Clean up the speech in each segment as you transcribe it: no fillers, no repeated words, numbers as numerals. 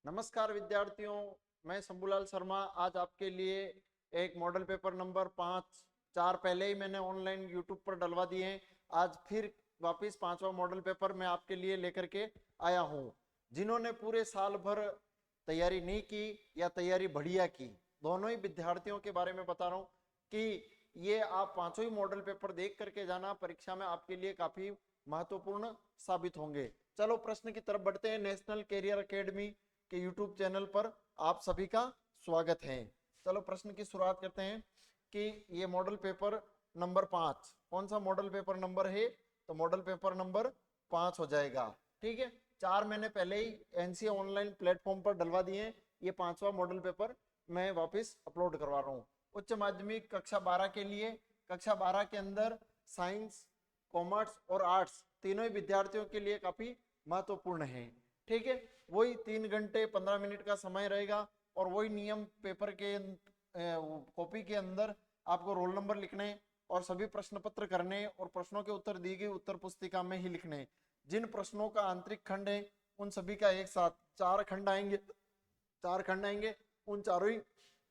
नमस्कार विद्यार्थियों, मैं शंभूलाल शर्मा आज आपके लिए एक मॉडल पेपर नंबर 5 4 पहले ही मैंने ऑनलाइन यूट्यूब पर डलवा दिए हैं। आज फिर वापस 5वां मॉडल पेपर मैं आपके लिए लेकर के आया हूं। जिन्होंने पूरे साल भर तैयारी नहीं की या तैयारी बढ़िया की, दोनों ही विद्यार्थियों के बारे में बता रहा हूं कि ये आप पांचों ही मॉडल पेपर देख करके जाना, परीक्षा में आपके लिए काफी महत्वपूर्ण साबित होंगे। चलो प्रश्न की तरफ बढ़ते हैं। नेशनल कैरियर एकेडमी के यूट्यूब चैनल पर आप सभी का स्वागत है। चलो प्रश्न की शुरुआत करते हैं कि ये मॉडल पेपर नंबर 5 कौन सा मॉडल पेपर नंबर है, तो मॉडल पेपर नंबर 5 हो जाएगा। ठीक है, 4 मैंने पहले ही एनसीए ऑनलाइन प्लेटफॉर्म पर डलवा दिए हैं। ये 5वां मॉडल पेपर मैं वापस अपलोड करवा रहा हूँ। उच्च माध्यमिक कक्षा 12 के लिए, कक्षा 12 के अंदर साइंस, कॉमर्स और आर्ट्स तीनों ही विद्यार्थियों के लिए काफी महत्वपूर्ण है। ठीक है, वही 3 घंटे 15 मिनट का समय रहेगा और वही नियम पेपर के कॉपी के अंदर आपको रोल नंबर लिखने और सभी प्रश्न पत्र करने और प्रश्नों के उत्तर दी गई उत्तर पुस्तिका में ही लिखने। जिन प्रश्नों का आंतरिक खंड है उन सभी का एक साथ 4 खंड आएंगे, 4 खंड आएंगे। उन चारों ही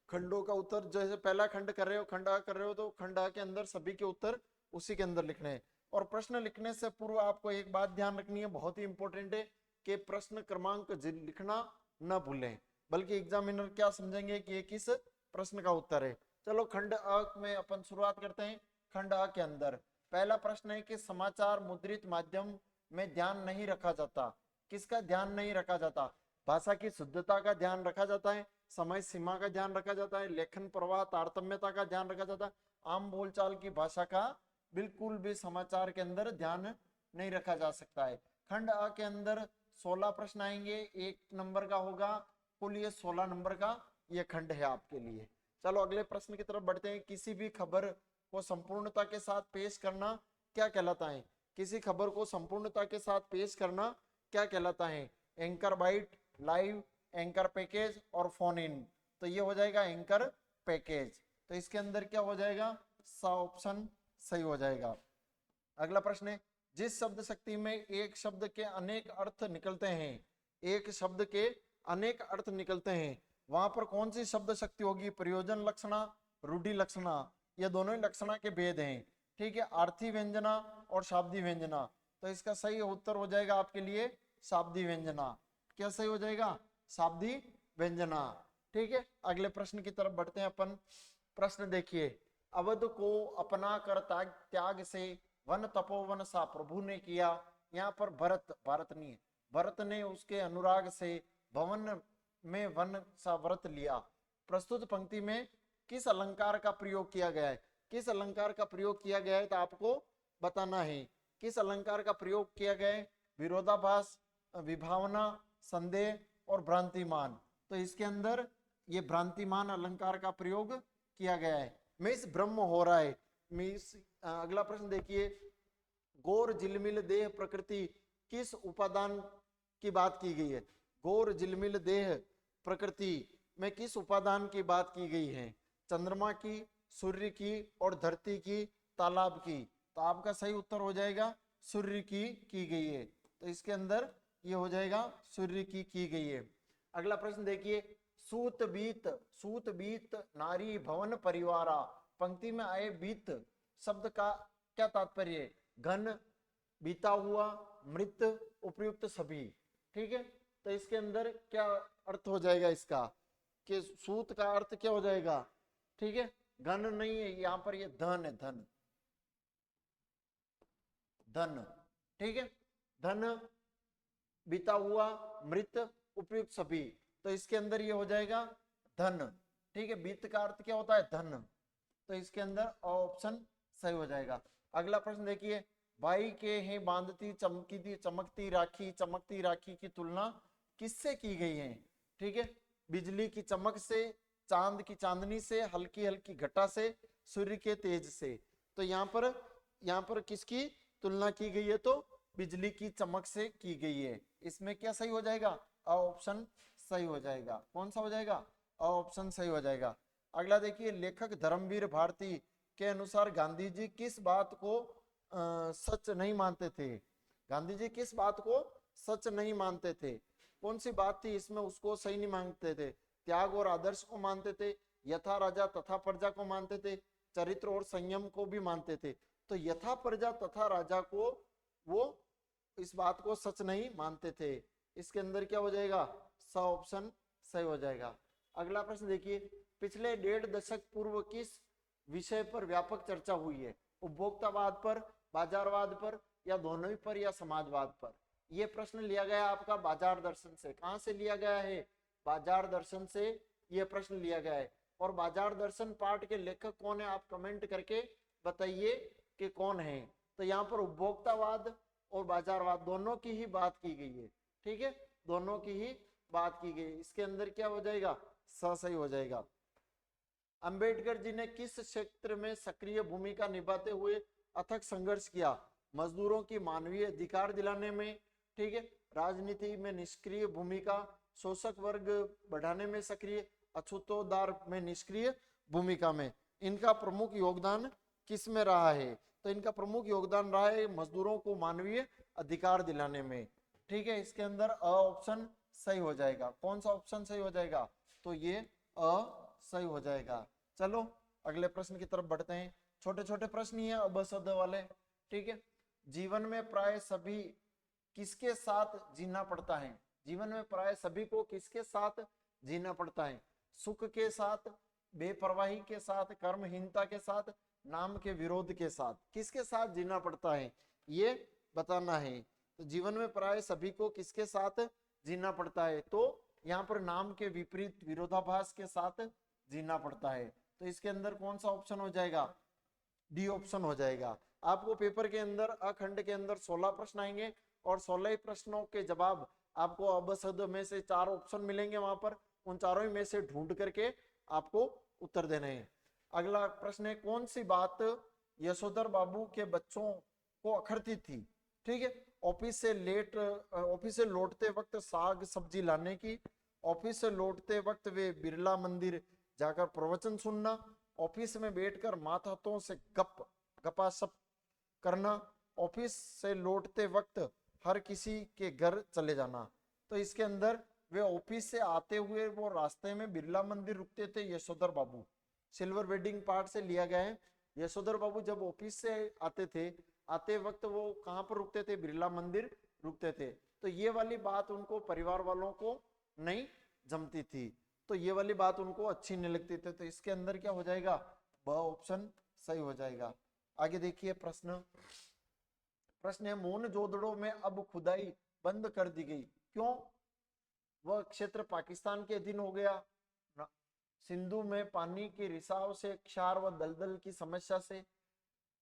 खंडों का उत्तर, जैसे पहला खंड कर रहे हो, खंड आ कर रहे हो, तो खंड आ के अंदर सभी के उत्तर उसी के अंदर लिखने हैं। और प्रश्न लिखने से पूर्व आपको एक बात ध्यान रखनी है, बहुत ही इंपॉर्टेंट है कि प्रश्न क्रमांक लिखना न भूलें, बल्कि एग्जामिनर क्या समझेंगे कि ये किस प्रश्न का उत्तर है। चलो खंड अ में अपन शुरुआत करते हैं। खंड अ के अंदर पहला प्रश्न है कि समाचार मुद्रित माध्यम में ध्यान नहीं रखा जाता। किसका ध्यान नहीं रखा जाता? भाषा की शुद्धता का ध्यान रखा जाता है, समय सीमा का ध्यान रखा जाता है, लेखन प्रवाह तारतम्यता का ध्यान रखा जाता है, आम बोलचाल की भाषा का बिल्कुल भी समाचार के अंदर ध्यान नहीं रखा जा सकता है। खंड अ के अंदर 16 प्रश्न आएंगे, 1 नंबर का होगा, कुल ये 16 नंबर का ये खंड है आपके लिए। चलो अगले प्रश्न की तरफ बढ़ते हैं। किसी भी खबर को संपूर्णता के साथ पेश करना क्या कहलाता है? किसी खबर को संपूर्णता के साथ पेश करना क्या कहलाता है? Anchor bite, live, anchor package और फोन इन। तो ये हो जाएगा एंकर पैकेज। तो इसके अंदर क्या हो जाएगा? सा ऑप्शन सही हो जाएगा। अगला प्रश्न है, जिस शब्द शक्ति में एक शब्द के अनेक अर्थ निकलते हैं, एक शब्द के अनेक अर्थ निकलते हैं, वहां पर कौन सी शब्द शक्ति होगी? प्रयोजन लक्षणा, रूढ़ि लक्षणा। ये दोनों ही लक्षणा के भेद हैं। ठीक है, आर्थी व्यंजना और शाब्दी व्यंजना। तो इसका सही उत्तर हो जाएगा आपके लिए शाब्दी व्यंजना। क्या सही हो जाएगा? शाब्दी व्यंजना। ठीक है, अगले प्रश्न की तरफ बढ़ते हैं अपन। प्रश्न देखिए, अवध को अपना कर त्याग से वन तपोवन सा प्रभु ने किया। यहाँ पर भरत, भारत नहीं है, भरत ने उसके अनुराग से भवन में वन सा व्रत लिया। प्रस्तुत पंक्ति में किस अलंकार का प्रयोग किया गया है? किस अलंकार का प्रयोग किया गया है तो आपको बताना है। किस अलंकार का प्रयोग किया गया है? विरोधाभास, विभावना, संदेह और भ्रांतिमान। तो इसके अंदर ये भ्रांतिमान अलंकार का प्रयोग किया गया है। मिस ब्रह्म हो रहा है। मिस अगला प्रश्न देखिए, गौर झिलमिल देह प्रकृति किस उपादान की बात की गई है? गौर झिलमिल देह प्रकृति में किस उपादान की बात की गई है? चंद्रमा की, सूर्य की और धरती की, तालाब की। तो आपका सही उत्तर हो जाएगा सूर्य की गई है। तो इसके अंदर ये हो जाएगा सूर्य की गई है। अगला प्रश्न देखिए, सूत बीत नारी भवन परिवारा। पंक्ति में आए बीत शब्द का क्या तात्पर्य है? घन, बीता हुआ, मृत, उपयुक्त सभी। ठीक है, तो इसके अंदर क्या अर्थ हो जाएगा इसका कि सूत का अर्थ क्या हो जाएगा? ठीक है, घन नहीं है, यहां पर ये धन है, धन, धन। ठीक है, धन, बीता हुआ, मृत, उपयुक्त सभी। तो इसके अंदर ये हो जाएगा धन। ठीक है, बीत का अर्थ क्या होता है? धन। तो इसके अंदर ऑप्शन सही हो जाएगा। अगला प्रश्न देखिए, भाई के हैं बांधती चमकती राखी की तुलना किससे की गई है? ठीक है, बिजली की चमक से, चांद की चांदनी से, हल्की हल्की घटा से, सूर्य के तेज से। तो यहाँ पर किसकी तुलना की गई है? तो बिजली की चमक से की गई है। इसमें क्या सही हो जाएगा? ऑप्शन सही हो जाएगा। कौन सा हो जाएगा? ऑप्शन सही हो जाएगा। अगला देखिए, लेखक धर्मवीर भारती के अनुसार गांधी जी किस बात को सच नहीं मानते थे? गांधी जी किस बात को सच नहीं मानते थे? कौन सी बात थी इसमें उसको सही नहीं मानते थे? त्याग और आदर्श को मानते थे, यथा राजा तथा प्रजा को मानते थे, चरित्र और संयम को भी मानते थे। तो यथा प्रजा तथा राजा को वो इस बात को सच नहीं मानते थे। इसके अंदर क्या हो जाएगा? स ऑप्शन सही हो जाएगा। अगला प्रश्न देखिए, पिछले 1.5 दशक पूर्व किस विषय पर व्यापक चर्चा हुई है? उपभोक्तावाद पर, बाजारवाद पर, या दोनों ही पर, या समाजवाद पर? यह प्रश्न लिया गया आपका बाजार दर्शन से। कहां से लिया गया है? बाजार दर्शन से यह प्रश्न लिया गया है। और बाजार दर्शन पाठ के लेखक कौन है? आप कमेंट करके बताइए कि कौन है। तो यहाँ पर उपभोक्तावाद और बाजारवाद दोनों की ही बात की गई है। ठीक है, दोनों की ही बात की गई। इसके अंदर क्या हो जाएगा? सही हो जाएगा। अंबेडकर जी ने किस क्षेत्र में सक्रिय भूमिका निभाते हुए अथक संघर्ष किया? मजदूरों की मानवीय अधिकार दिलाने में, ठीक है, राजनीति में निष्क्रिय भूमिका, शोषक वर्ग बढ़ाने में सक्रिय, अछूतोद्धार में निष्क्रिय भूमिका में। इनका प्रमुख योगदान किस में रहा है? तो इनका प्रमुख योगदान रहा है मजदूरों को मानवीय अधिकार दिलाने में। ठीक है, इसके अंदर अ ऑप्शन सही हो जाएगा। कौन सा ऑप्शन सही हो जाएगा? तो ये अ सही हो जाएगा। चलो अगले प्रश्न की तरफ बढ़ते हैं। छोटे छोटे प्रश्न ही है अबसद वाले। ठीक है, जीवन में प्राय सभी किसके साथ जीना पड़ता है? जीवन में प्राय सभी को किसके साथ जीना पड़ता है? सुख के साथ, बेपरवाही के साथ, कर्महीनता के साथ, नाम के विरोध के साथ? किसके साथ जीना पड़ता है ये बताना है। तो जीवन में प्राय सभी को किसके साथ जीना पड़ता है? तो यहाँ पर नाम के विपरीत, विरोधाभास के साथ जीना पड़ता है। तो इसके अंदर कौन सा ऑप्शन हो जाएगा? डी ऑप्शन हो जाएगा। आपको पेपर के अंदर अखंड के अंदर 16 प्रश्न आएंगे और 16 प्रश्नों के जवाब आपको अबसद में से 4 ऑप्शन मिलेंगे वहां पर। उन चारों में से ढूंढ करके आपको उत्तर देने हैं। अगला प्रश्न है, कौन सी बात यशोधर बाबू के बच्चों को अखरती थी? ठीक है, ऑफिस से लौटते वक्त साग सब्जी लाने की, ऑफिस से लौटते वक्त वे बिरला मंदिर जाकर प्रवचन सुनना, ऑफिस में बैठकर मातहतों से गपासप करना, ऑफिस से लौटते वक्त हर किसी के घर चले जाना। तो इसके अंदर वे ऑफिस से आते हुए वो रास्ते में बिरला मंदिर रुकते थे यशोधर बाबू। सिल्वर वेडिंग पार्ट से लिया गया है। यशोधर बाबू जब ऑफिस से आते थे, आते वक्त वो कहाँ पर रुकते थे? बिरला मंदिर रुकते थे। तो ये वाली बात उनको, परिवार वालों को नहीं जमती थी, तो ये वाली बात उनको अच्छी नहीं लगती थी। तो इसके अंदर क्या हो जाएगा? ब ऑप्शन सही हो जाएगा। आगे देखिए प्रश्न है, मोहनजोदड़ो में अब खुदाई बंद कर दी गई, क्यों? वह क्षेत्र पाकिस्तान के अधीन हो गया, सिंधु में पानी के रिसाव से, क्षार व दलदल की समस्या से,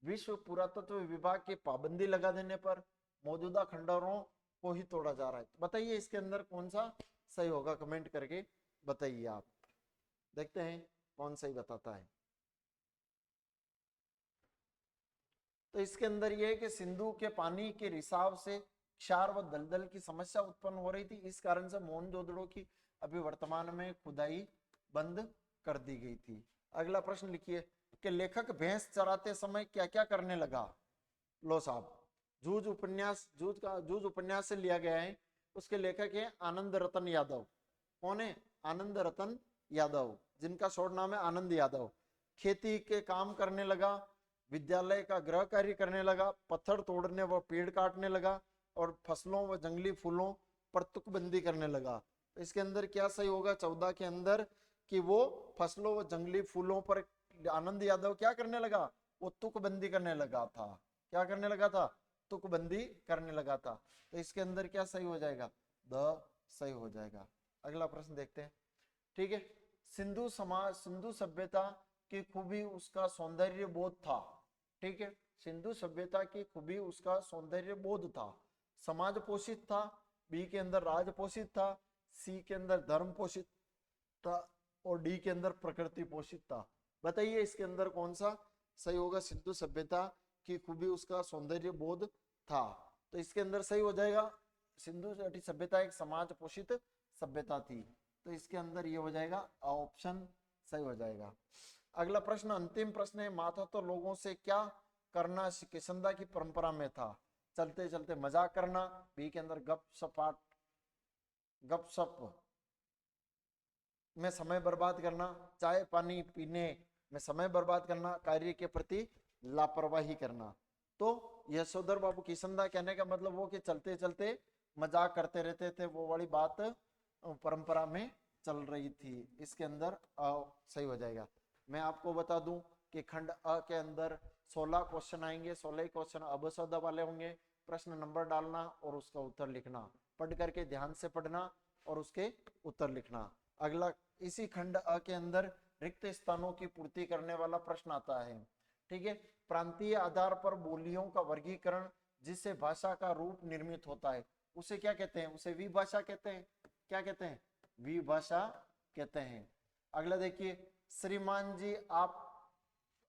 विश्व पुरातत्व विभाग की पाबंदी लगा देने पर, मौजूदा खंडहरों को ही तोड़ा जा रहा है। तो बताइए इसके अंदर कौन सा सही होगा? कमेंट करके बताइए आप। देखते हैं कौन सही बताता है। तो इसके अंदर यह है कि सिंधु के पानी के रिसाव से क्षार व दलदल की समस्या उत्पन्न हो रही थी, इस कारण से मोहनजोदड़ो की अभी वर्तमान में खुदाई बंद कर दी गई थी। अगला प्रश्न लिखिए कि लेखक भैंस चराते समय क्या क्या करने लगा? लो साहब, जूझ उपन्यास से लिया गया है। उसके लेखक है आनंद रतन यादव। कौन है? आनंद रतन यादव, जिनका शॉर्ट नाम है आनंद यादव। खेती के काम करने लगा, विद्यालय का गृह कार्य करने लगा, पत्थर तोड़ने व पेड़ काटने लगा, और फसलों व जंगली फूलों पर तुकबंदी करने लगा। तो इसके अंदर क्या सही होगा 14 के अंदर? कि वो फसलों व जंगली फूलों पर आनंद यादव क्या करने लगा? वो तुकबंदी करने लगा था। क्या करने लगा था? तुकबंदी करने लगा था। तो इसके अंदर क्या सही हो जाएगा? द सही हो जाएगा। अगला प्रश्न देखते हैं। ठीक है, सिंधु सभ्यता की खूबी उसका सौंदर्य बोध था। ठीक है, सिंधु सभ्यता की खूबी उसका सौंदर्य बोध था। समाज पोषित था, बी के अंदर राज पोषित था, सी के अंदर धर्म पोषित था, और डी के अंदर प्रकृति पोषित था। बताइए इसके अंदर कौन सा सही होगा? सिंधु सभ्यता की खूबी उसका सौंदर्य बोध था। तो इसके अंदर सही हो जाएगा, सिंधु सभ्यता एक समाज पोषित सभ्यता थी। तो इसके अंदर ये हो जाएगा ऑप्शन सही हो जाएगा। अगला प्रश्न, अंतिम प्रश्न है, माथा तो लोगों से क्या करना किशनदा की परंपरा में था? चलते चलते मजाक करना, बी के अंदर गप सपाट गपशप में समय बर्बाद करना, चाय पानी पीने में समय बर्बाद करना, कार्य के प्रति लापरवाही करना। तो यशोधर बाबू किशनदा कहने का मतलब वो कि चलते चलते मजाक करते रहते थे, वो वाली बात परंपरा में चल रही थी। इसके अंदर सही हो जाएगा। मैं आपको बता दूं कि खंड अ के अंदर 16 क्वेश्चन आएंगे, 16 क्वेश्चन अबशब्द वाले होंगे। प्रश्न नंबर डालना और उसका उत्तर लिखना, पढ़ करके ध्यान से पढ़ना और उसके उत्तर लिखना। अगला इसी खंड अ के अंदर रिक्त स्थानों की पूर्ति करने वाला प्रश्न आता है। ठीक है, प्रांतीय आधार पर बोलियों का वर्गीकरण जिससे भाषा का रूप निर्मित होता है उसे क्या कहते हैं? उसे विभाषा कहते हैं। क्या कहते हैं? विभाषा कहते हैं। अगला देखिए, श्रीमान जी आप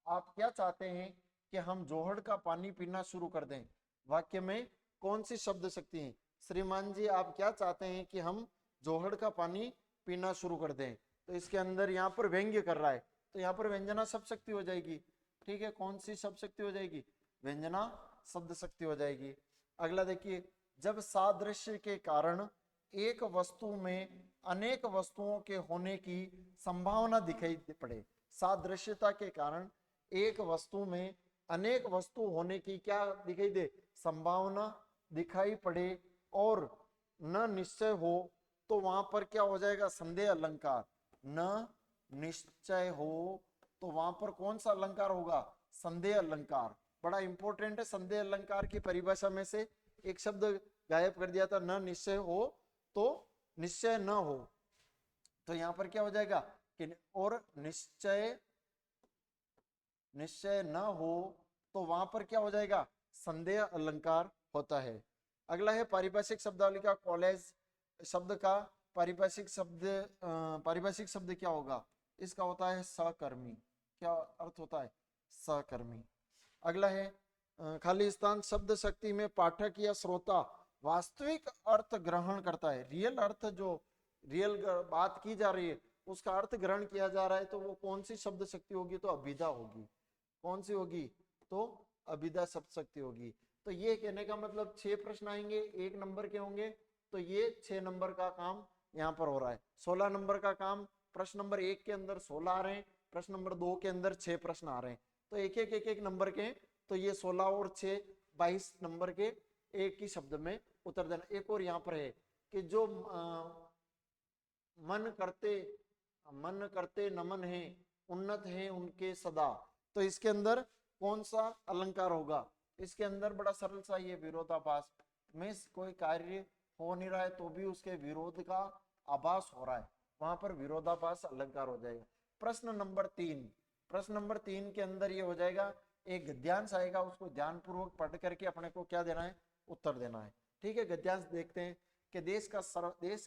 क्या चाहते हैं कि हम जोहड़ का पानी पीना शुरू कर दें? वाक्य में कौन सी शब्द शक्ति है? श्रीमान जी आप क्या चाहते हैं कि हम जोहड़ का पानी पीना शुरू कर दें? तो इसके अंदर यहाँ पर व्यंग्य कर रहा है, तो यहाँ पर व्यंजना शब्द शक्ति हो जाएगी। ठीक है, कौन सी शब्द शक्ति हो जाएगी? व्यंजना शब्द शक्ति हो जाएगी। अगला देखिए, जब सादृश्य के कारण एक वस्तु में अनेक वस्तुओं के होने की संभावना दिखाई पड़े, सादृश्यता के कारण एक वस्तु में अनेक वस्तु होने की क्या दिखाई दे? संभावना दिखाई पड़े और न निश्चय हो, तो वहां पर क्या हो जाएगा? संदेह अलंकार। न निश्चय हो तो वहां पर कौन सा अलंकार होगा? संदेह अलंकार। बड़ा इंपॉर्टेंट है। संदेह अलंकार की परिभाषा में से एक शब्द गायब कर दिया था, न निश्चय हो तो निश्चय न हो। तो यहां पर क्या हो जाएगा कि और निश्चय न हो तो वहां पर क्या हो जाएगा? संदेह अलंकार होता है। अगला है पारिभाषिक शब्दावली का कॉलेज शब्द का पारिभाषिक शब्द क्या होगा? इसका होता है सहकर्मी। क्या अर्थ होता है? सहकर्मी। अगला है खाली स्थान शब्द शक्ति में पाठक या श्रोता वास्तविक अर्थ ग्रहण करता है। रियल अर्थ, जो रियल बात की जा रही है उसका अर्थ ग्रहण किया जा रहा है, तो वो कौन सी शब्द शक्ति होगी? तो अभिधा होगी। कौन सी होगी? तो अभिधा शब्द शक्ति होगी। तो ये कहने का मतलब 6 प्रश्न आएंगे, 1 नंबर के होंगे, तो ये 6 नंबर का काम यहाँ पर हो रहा है। 16 नंबर का काम प्रश्न नंबर 1 के अंदर 16 आ रहे हैं, प्रश्न नंबर 2 के अंदर 6 प्रश्न आ रहे हैं, तो एक एक नंबर के, तो ये 16 और 6 22 नंबर के एक ही शब्द में उत्तर देना। एक और यहाँ पर है कि जो मन करते नमन है, उन्नत है उनके सदा, तो इसके अंदर कौन सा अलंकार होगा? इसके अंदर बड़ा सरल सा ये विरोधाभास में कोई कार्य हो नहीं रहा है तो भी उसके विरोध का आभास हो रहा है, वहां पर विरोधाभास अलंकार हो जाएगा। प्रश्न नंबर 3 के अंदर ये हो जाएगा, एक गद्यांश आएगा, उसको ध्यानपूर्वक पढ़ करके अपने को क्या देना है? उत्तर देना है। ठीक है, गद्यांश देखते हैं कि देश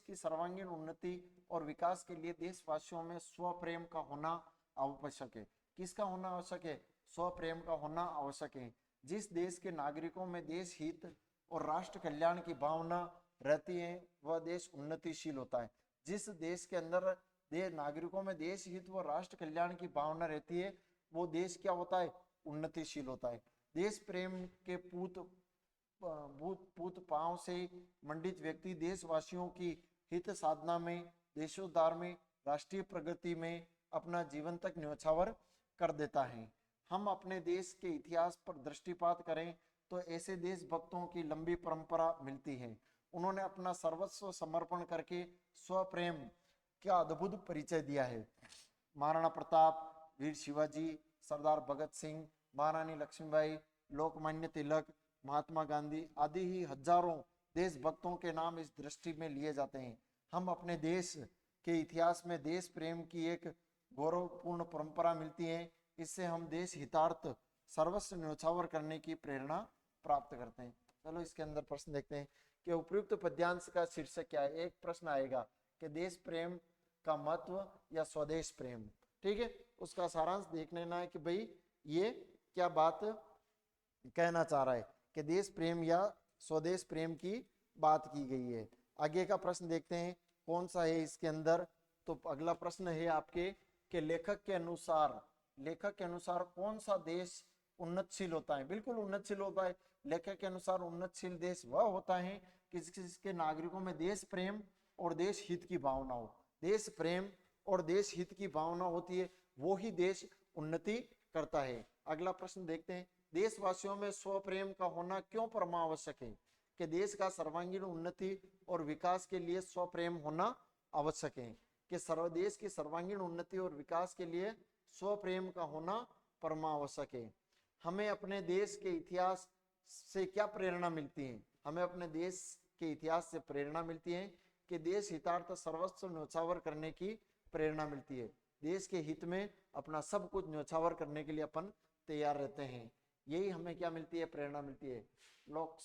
की सर्वांगीण उन्नति और विकास के लिए देशवासियों में स्वप्रेम का होना आवश्यक है। किसका होना आवश्यक है? स्वप्रेम का होना आवश्यक है। जिस देश के नागरिकों में देश हित और राष्ट्र कल्याण की भावना रहती है वह देश उन्नतिशील होता है। जिस देश के अंदर नागरिकों में देश हित व राष्ट्र कल्याण की भावना रहती है वो देश क्या होता है? उन्नतिशील होता है। देश प्रेम के पूत पांव से मंडित व्यक्ति देशवासियों की हित साधना में, देशोद्धार में, राष्ट्रीय प्रगति में अपना जीवन तक न्यौछावर कर देता है। हम अपने देश के इतिहास पर दृष्टिपात करें तो ऐसे देशभक्तों की लंबी परंपरा मिलती है। उन्होंने अपना सर्वस्व समर्पण करके स्वप्रेम का अद्भुत परिचय दिया है। महाराणा प्रताप, वीर शिवाजी, सरदार भगत सिंह, महारानी लक्ष्मीबाई, लोकमान्य तिलक, महात्मा गांधी आदि ही हजारों देशभक्तों के नाम इस दृष्टि में लिए जाते हैं। हम अपने देश के इतिहास में देश प्रेम की एक गौरवपूर्ण परंपरा मिलती है। इससे हम देश हितार्थ सर्वस्व न्यौछावर करने की प्रेरणा प्राप्त करते हैं। चलो इसके अंदर प्रश्न देखते हैं कि उपयुक्त पद्यांश का शीर्षक क्या है। एक प्रश्न आएगा कि देश प्रेम का महत्व या स्वदेश प्रेम। ठीक है, उसका सारांश देख लेना है कि भाई ये क्या बात कहना चाह रहा है कि देश प्रेम या स्वदेश प्रेम की बात की गई है। आगे का प्रश्न देखते हैं कौन सा है इसके अंदर। तो अगला प्रश्न है आपके कि लेखक के अनुसार कौन सा देश उन्नतशील होता है? बिल्कुल उन्नतशील होता है। लेखक के अनुसार उन्नतशील देश वह होता है कि जिसके नागरिकों में देश प्रेम और देश हित की भावना हो। देश प्रेम और देश हित की भावना होती है, वो ही देश उन्नति करता है। अगला प्रश्न देखते हैं, देशवासियों में स्व प्रेम का होना क्यों परमावश्यक है? कि देश का सर्वांगीण उन्नति और विकास के लिए स्व प्रेम होना आवश्यक है। कि देश की सर्वांगीण उन्नति और विकास के लिए स्व प्रेम का होना परमावश्यक है। हमें अपने देश के इतिहास से क्या प्रेरणा मिलती है? हमें अपने देश के इतिहास से प्रेरणा मिलती है कि देश हितार्थ सर्वस्व न्योछावर करने की प्रेरणा मिलती है। देश के हित में अपना सब कुछ न्योछावर करने के लिए अपन तैयार रहते हैं। यही हमें क्या मिलती है? प्रेरणा मिलती है। लोक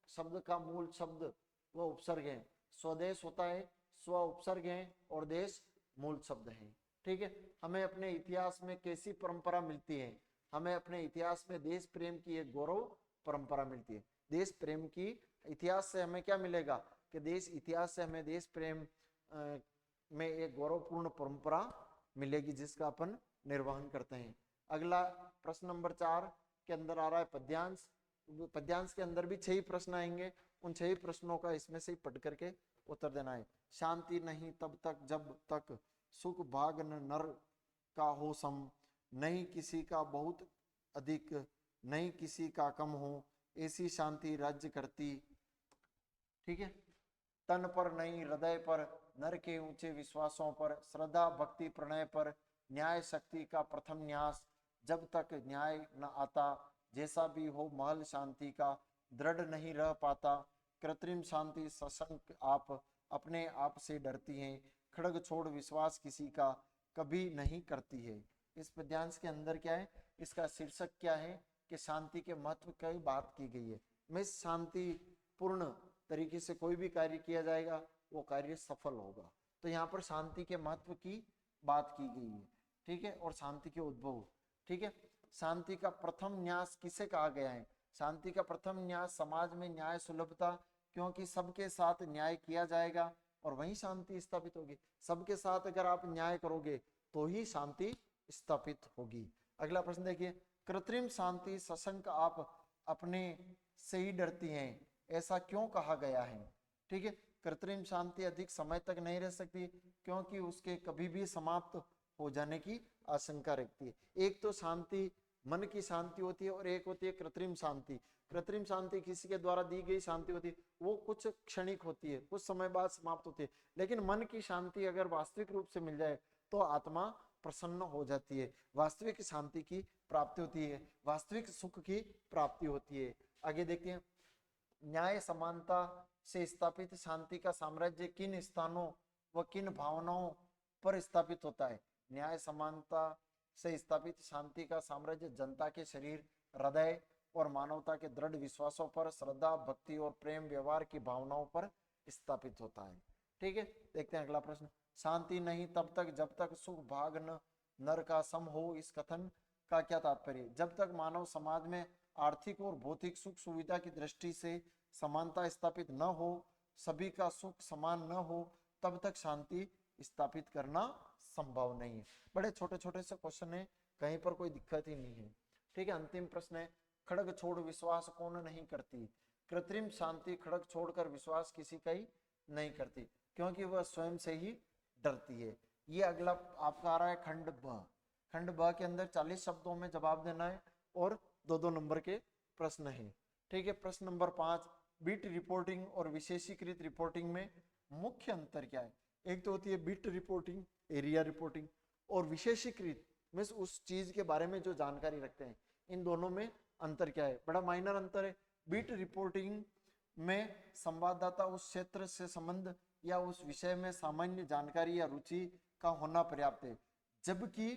शब्द का मूल शब्द व उपसर्ग है। स्वदेश होता है, स्व उपसर्ग है और देश मूल शब्द है। ठीक है, हमें अपने इतिहास में कैसी परंपरा मिलती है? हमें अपने इतिहास में देश प्रेम की एक गौरव परंपरा मिलती है। देश प्रेम की इतिहास से हमें क्या मिलेगा? कि देश इतिहास से हमें देश प्रेम में एक गौरवपूर्ण परंपरा मिलेगी जिसका अपन निर्वहन करते हैं। अगला प्रश्न नंबर 4 के अंदर आ रहा है पद्यांश। पद्यांश के अंदर भी 6 प्रश्न आएंगे, उन 6 प्रश्नों का इसमें से पढ़ करके उत्तर देना है। शांति नहीं तब तक जब तक सुख भाग न नर का हो सम, नहीं किसी का बहुत अधिक नहीं किसी का कम हो, ऐसी शांति राज्य करती। ठीक है, तन पर नहीं हृदय पर, नर के ऊंचे विश्वासों पर, श्रद्धा भक्ति प्रणय पर, न्याय शक्ति का प्रथम न्यास, जब तक न्याय न आता जैसा भी हो महल शांति का दृढ़ नहीं रह पाता, कृत्रिम शांति सशंक आप अपने आप से डरती है, खड़ग छोड़ विश्वास किसी का कभी नहीं करती है। इस पद्यांश के अंदर क्या है? इसका शीर्षक क्या है? कि शांति के महत्व की बात की गई है। में शांति पूर्ण तरीके से कोई भी कार्य किया जाएगा वो कार्य सफल होगा। तो यहाँ पर शांति के महत्व की बात की गई है। ठीक है, और शांति के उद्भव। ठीक है, शांति का प्रथम न्यास किसे कहा गया है? शांति का प्रथम न्यास समाज में न्याय सुलभता, क्योंकि सबके साथ न्याय किया जाएगा और वहीं शांति स्थापित होगी। सबके साथ अगर आप न्याय करोगे तो ही शांति स्थापित होगी। अगला प्रश्न देखिए, कृत्रिम शांति सशंक आप अपने से ही डरती हैं, ऐसा क्यों कहा गया है? ठीक है, कृत्रिम शांति अधिक समय तक नहीं रह सकती क्योंकि उसके कभी भी समाप्त हो जाने की आशंका रहती है। एक तो शांति मन की शांति होती है और एक होती है कृत्रिम शांति। कृत्रिम शांति किसी के द्वारा दी गई शांति होती है, वो कुछ क्षणिक होती है, कुछ समय बाद समाप्त होती है। लेकिन मन की शांति अगर वास्तविक रूप से मिल जाए तो आत्मा प्रसन्न हो जाती है, वास्तविक शांति की प्राप्ति होती है, वास्तविक सुख की प्राप्ति होती है। आगे देखते हैं, न्याय समानता से स्थापित शांति का साम्राज्य किन स्थानों व किन भावनाओं पर स्थापित होता है? न्याय समानता से स्थापित शांति का साम्राज्य जनता के शरीर, हृदय और मानवता के दृढ़ विश्वासों पर, श्रद्धा भक्ति और प्रेम व्यवहार की भावनाओं पर स्थापित होता है। ठीक है, देखते हैं अगला प्रश्न। शांति नहीं तब तक जब तक सुख भाग न नर का सम हो, इस कथन का क्या तात्पर्य? जब तक मानव समाज में आर्थिक और भौतिक सुख सुविधा की दृष्टि से समानता स्थापित न हो, सभी का सुख समान न हो, तब तक शांति स्थापित करना संभव नहीं है। बड़े छोटे छोटे से क्वेश्चन है, कहीं पर कोई दिक्कत ही नहीं है। ठीक है, अंतिम प्रश्न है, खड़ग छोड़ विश्वास कौन नहीं करती? कृत्रिम शांति खड़ग छोड़कर विश्वास किसी का ही नहीं करती क्योंकि वह स्वयं से ही डरती है। ये अगला आपका आ रहा है खंड ब। खंड ब के अंदर 40 शब्दों में जवाब देना है और 2-2 नंबर के प्रश्न है। ठीक है, प्रश्न नंबर 5, बीट रिपोर्टिंग और विशेषीकृत रिपोर्टिंग में मुख्य अंतर क्या है? एक तो होती है बीट रिपोर्टिंग, एरिया रिपोर्टिंग, और विशेषीकृत में उस चीज के बारे में जो जानकारी रखते हैं। इन दोनों में अंतर क्या है? बड़ा माइनर अंतर है। बीट रिपोर्टिंग में संवाददाता उस क्षेत्र से संबंध या उस विषय में सामान्य जानकारी या रुचि का होना पर्याप्त है, जबकि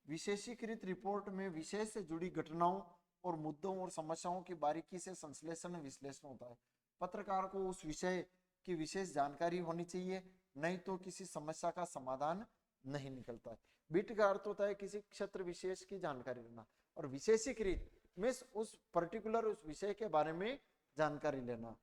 विशेषीकृत रिपोर्ट में विषय से जुड़ी घटनाओं और मुद्दों और समस्याओं की बारीकी से संश्लेषण विश्लेषण होता है। पत्रकार को उस विषय की विशेष जानकारी होनी चाहिए, नहीं तो किसी समस्या का समाधान नहीं निकलता है। बीट का अर्थ होता है किसी क्षेत्र विशेष की जानकारी लेना, और विशेषीकृत में उस पर्टिकुलर उस विषय के बारे में जानकारी लेना।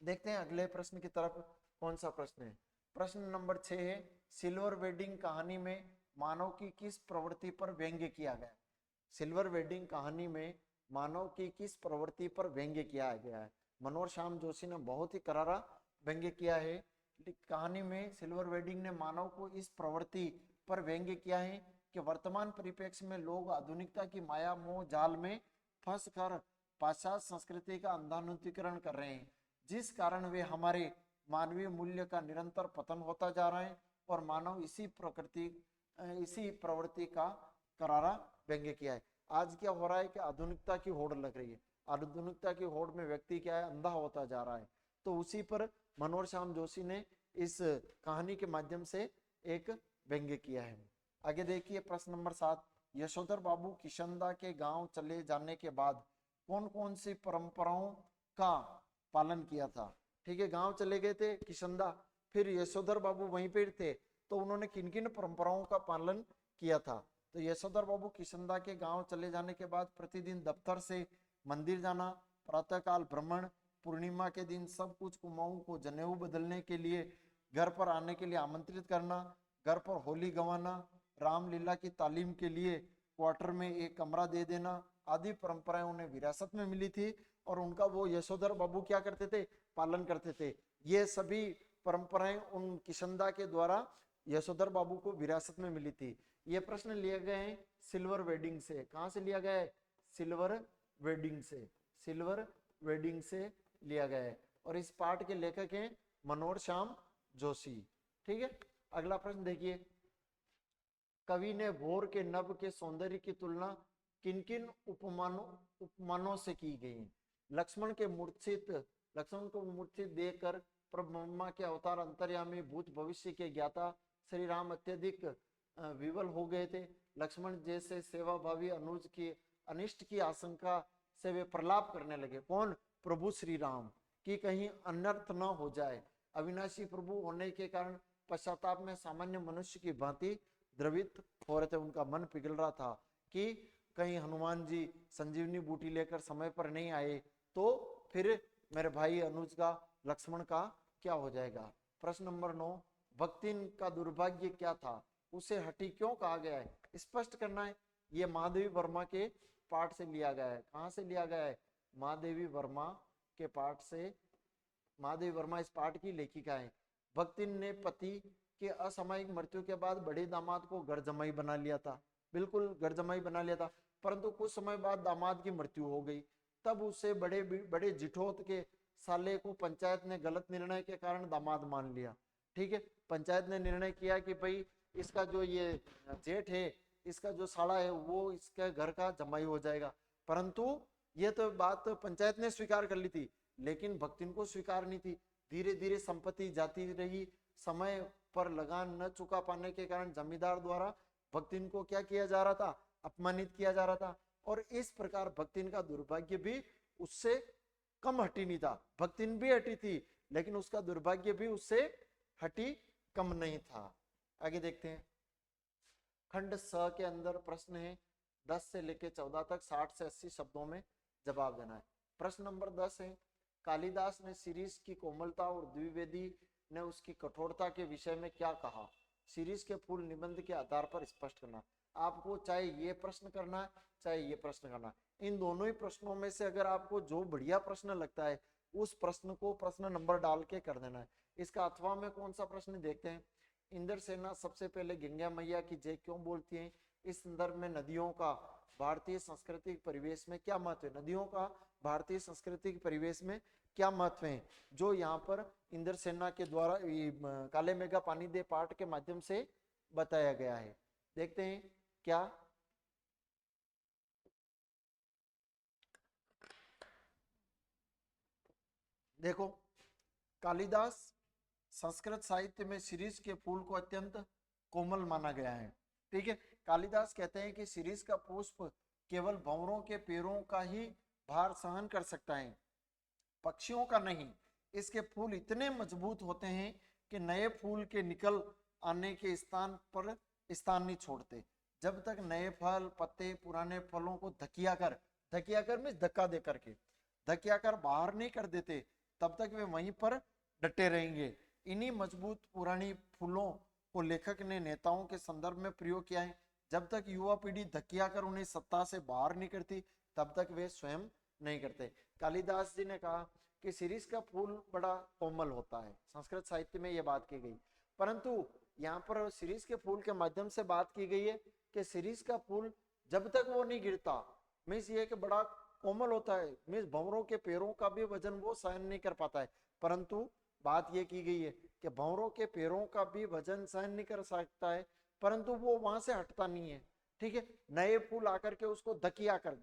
देखते हैं अगले प्रश्न की तरफ, कौन सा प्रश्न है? प्रश्न नंबर 6 है, सिल्वर वेडिंग कहानी में मानव की किस प्रवृत्ति पर व्यंग्य किया गया? सिल्वर वेडिंग कहानी में मानव की किस प्रवृत्ति पर व्यंग्य किया गया है? मनोहर श्याम जोशी ने बहुत ही करारा व्यंग्य किया है। कहानी में सिल्वर वेडिंग ने मानव को इस प्रवृत्ति पर व्यंग्य किया है कि वर्तमान परिप्रेक्ष्य में लोग आधुनिकता की माया मोह जाल में फंस कर पाश्चात्य संस्कृति का अंधानुकरण कर रहे हैं, जिस कारण वे हमारे मानवीय मूल्य का निरंतर पतन होता जा रहा है और मानव इसी प्रवृत्ति का करारा व्यंग्य किया है। आज क्या हो रहा है कि आधुनिकता की होड़ लग रही है, आधुनिकता की होड़ में व्यक्ति क्या है, अंधा होता जा रहा है। तो उसी पर मनोहर श्याम जोशी ने इस कहानी के माध्यम से एक व्यंग्य किया है। आगे देखिए प्रश्न नंबर 7, यशोधर बाबू किशनदा के गांव चले जाने के बाद कौन कौन सी परंपराओं का पालन किया था। ठीक है, गांव चले गए थे किशनदा, फिर यशोधर बाबू वहीं पे थे, तो उन्होंने किन किन परंपराओं का पालन किया था। तो यशोधर बाबू किशनदा के गांव चले जाने के बाद प्रतिदिन दफ्तर से मंदिर जाना, प्रातःकाल भ्रमण, पूर्णिमा के दिन सब कुछ कुमाऊं को जनेऊ बदलने के लिए घर पर आने के लिए आमंत्रित करना, घर पर होली गंवाना, रामलीला की तालीम के लिए क्वार्टर में एक कमरा दे देना आदि परंपराएं उन्हें विरासत में मिली थी और उनका वो यशोधर बाबू क्या करते थे, पालन करते थे। ये सभी परंपराएं उन किशनदा के द्वारा यशोधर बाबू को विरासत में मिली थी। ये प्रश्न लिए गए हैं सिल्वर वेडिंग से। कहां से लिया गया है? सिल्वर वेडिंग से, सिल्वर वेडिंग से लिया गया है। और इस पाठ के लेखक हैं मनोहर श्याम जोशी। ठीक है, अगला प्रश्न देखिए, कवि ने भोर के नभ के सौंदर्य की तुलना किन किन उपमानों से की गई? लक्ष्मण को मूर्छित देखकर प्रभु ब्रह्मा के अवतार अंतर्यामी भूत भविष्य के ज्ञाता श्री राम अत्यधिक विवल हो गए थे। लक्ष्मण जैसे सेवा भावी अनुज की अनिष्ट की आशंका से वे प्रलाप करने लगे। कौन? प्रभु श्री राम, कि कहीं अनर्थ न हो जाए। अविनाशी प्रभु होने के कारण पश्चाताप में सामान्य मनुष्य की भांति द्रवित हो रहे थे, उनका मन पिघल रहा था कि कहीं हनुमान जी संजीवनी बूटी लेकर समय पर नहीं आए तो फिर मेरे भाई अनुज का, लक्ष्मण का क्या हो जाएगा। प्रश्न नंबर 9, भक्ति का दुर्भाग्य क्या था, उसे हठी क्यों कहा गया है, स्पष्ट करना है। ये महादेवी वर्मा के पाठ से लिया गया है। कहां से लिया गया है? महादेवी वर्मा के पाठ से। महादेवी वर्मा इस पाठ की लेखिका है। भक्ति ने पति के असामयिक मृत्यु के बाद बड़े दामाद को घर जमाई बना लिया था, बिल्कुल घर जमाई बना लिया था, परंतु कुछ समय बाद दामाद की मृत्यु हो गई। तब उसे बड़े जिठोत के साले को पंचायत ने गलत निर्णय के कारण दामाद मान लिया। ठीक है, पंचायत ने निर्णय किया कि भाई इसका जो ये जेठ है, इसका जो साला है वो इसके घर का जमाई हो जाएगा। परंतु ये तो बात पंचायत ने स्वीकार कर ली थी, लेकिन भक्तिन को स्वीकार नहीं थी। धीरे धीरे संपत्ति जाती रही। समय पर लगान न चुका पाने के कारण जमींदार द्वारा भक्तिन को क्या किया जा रहा था? अपमानित किया जा रहा था। और इस प्रकार भक्तिन का दुर्भाग्य भी उससे कम हटी नहीं था। भक्तिन भी हटी थी, लेकिन उसका दुर्भाग्य भी उससे हटी कम नहीं था। आगे देखते हैं, खंड स के अंदर प्रश्न है 10 से लेकर 14 तक 60 से 80 शब्दों में जवाब देना है। प्रश्न नंबर 10 है, कालिदास ने शिरीष की कोमलता और द्विवेदी ने उसकी कठोरता के विषय में क्या कहा? शिरीष के फूल निबंध के आधार पर स्पष्ट करना। आपको चाहे ये प्रश्न करना है, चाहे ये प्रश्न करना, इन दोनों ही प्रश्नों में से अगर आपको जो बढ़िया प्रश्न लगता है उस प्रश्न को प्रश्न नंबर डाल के कर देना है। इसका अथवा में कौन सा प्रश्न देखते हैं। इंद्रसेना सबसे पहले गंगा मैया की जय क्यों बोलती है? इस संदर्भ में नदियों का भारतीय सांस्कृतिक परिवेश में क्या महत्व है? नदियों का भारतीय सांस्कृतिक परिवेश में क्या महत्व है, जो यहाँ पर इंद्रसेना के द्वारा काले मेघा पानी दे पाठ के माध्यम से बताया गया है। देखते हैं क्या। देखो, कालिदास संस्कृत साहित्य में शिरीष के फूल को अत्यंत कोमल माना गया है। ठीक है, कालिदास कहते हैं कि शिरीष का पुष्प केवल भंवरों के पैरों का ही भार सहन कर सकता है, पक्षियों का नहीं। इसके फूल इतने मजबूत होते हैं कि नए फूल के निकल आने के स्थान पर स्थान नहीं छोड़ते। जब तक नए फल पत्ते पुराने फलों को धकिया कर में धक्का दे करके धकिया कर बाहर नहीं कर देते, तब तक वे वहीं पर डटे रहेंगे। इन्हीं मजबूत पुरानी फूलों को लेखक ने नेताओं के संदर्भ में प्रयोग किया है। जब तक युवा पीढ़ी धकिया कर उन्हें सत्ता से बाहर नहीं करती, तब तक वे स्वयं नहीं करते। कालिदास जी ने कहा कि शिरीष का फूल बड़ा कोमल होता है, संस्कृत साहित्य में यह बात की गई। परंतु यहाँ पर शिरीष के फूल के माध्यम से बात की गई है कि शिरीष का फूल जब तक वो नहीं गिरता, मीन्स ये कि बड़ा कोमल होता है, मीन्स भंवरों के पैरों का भी वजन वो सहन नहीं कर पाता है। परंतु बात ये की गई है कि भंवरों के पैरों का भी वजन सहन नहीं कर सकता है, परंतु वो वहां से हटता नहीं है। ठीक है, नए फूल आकर के उसको धकिया कर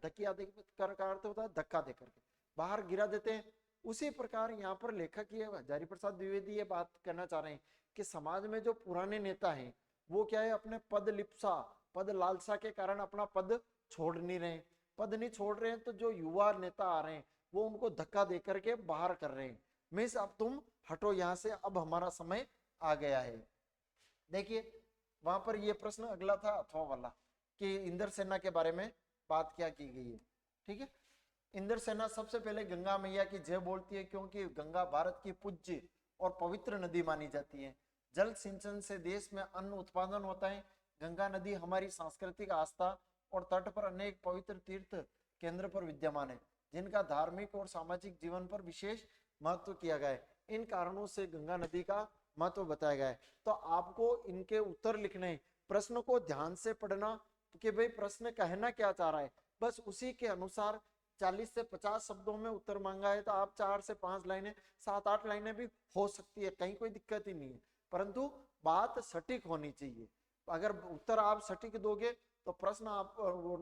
का अर्थ होता है धक्का देकर के बाहर गिरा देते हैं। उसी प्रकार यहाँ पर लेखक ये हजारी प्रसाद द्विवेदी ये बात करना चाह रहे हैं कि समाज में जो पुराने नेता हैं वो क्या है, अपने पद लिप्सा, पद लालसा के कारण अपना पद छोड़ नहीं रहे, पद नहीं छोड़ रहे हैं, तो जो युवा नेता आ रहे हैं वो उनको धक्का दे करके बाहर कर रहे हैं, मीन्स अब तुम हटो यहाँ से, अब हमारा समय आ गया है। देखिए वहां पर ये प्रश्न अगला था अथवा वाला कि इंद्र सेना के बारे में बात क्या की गई है। ठीक है, इंद्र सेना सबसे पहले गंगा मैया की जय बोलती है, क्योंकि गंगा भारत की पूज्य और पवित्र नदी मानी जाती है। जल सिंचन से देश में अन्न उत्पादन होता है। गंगा नदी हमारी सांस्कृतिक आस्था और तट पर अनेक पवित्र तीर्थ केंद्र पर विद्यमान है, जिनका धार्मिक और सामाजिक जीवन पर विशेष महत्व किया गया है। इन कारणों से गंगा नदी का महत्व बताया गया है। तो आपको इनके उत्तर लिखने, प्रश्न को ध्यान से पढ़ना कि भाई प्रश्न कहना क्या चाह रहा है, बस उसी के अनुसार 40 से 50 शब्दों में उत्तर मांगा है तो आप 4 से 5 लाइनें, 7-8 लाइनें भी हो सकती है, कहीं कोई दिक्कत ही नहीं है, परंतु बात सटीक होनी चाहिए। अगर उत्तर आप सटीक दोगे तो प्रश्न आप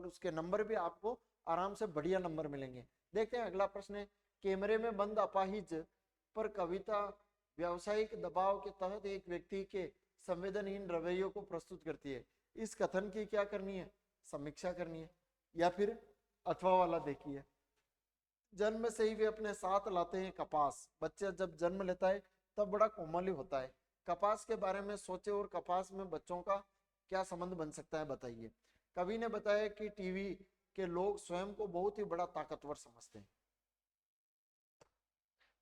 उसके नंबर भी आपको आराम से बढ़िया नंबर मिलेंगे। देखते हैं अगला प्रश्न है, कैमरे में बंद अपाहिज पर कविता व्यावसायिक दबाव के तहत एक व्यक्ति के संवेदनहीन रवैयों को प्रस्तुत करती है। इस कथन की क्या करनी है, समीक्षा करनी है। या फिर अथवा वाला देखिए, जन्म से ही वे अपने साथ लाते हैं कपास। बच्चा जब जन्म लेता है तब बड़ा कोमल ही होता है। कपास के बारे में सोचे और कपास में बच्चों का क्या संबंध बन सकता है बताइए। कवि ने बताया कि टीवी के लोग स्वयं को बहुत ही बड़ा ताकतवर समझते हैं।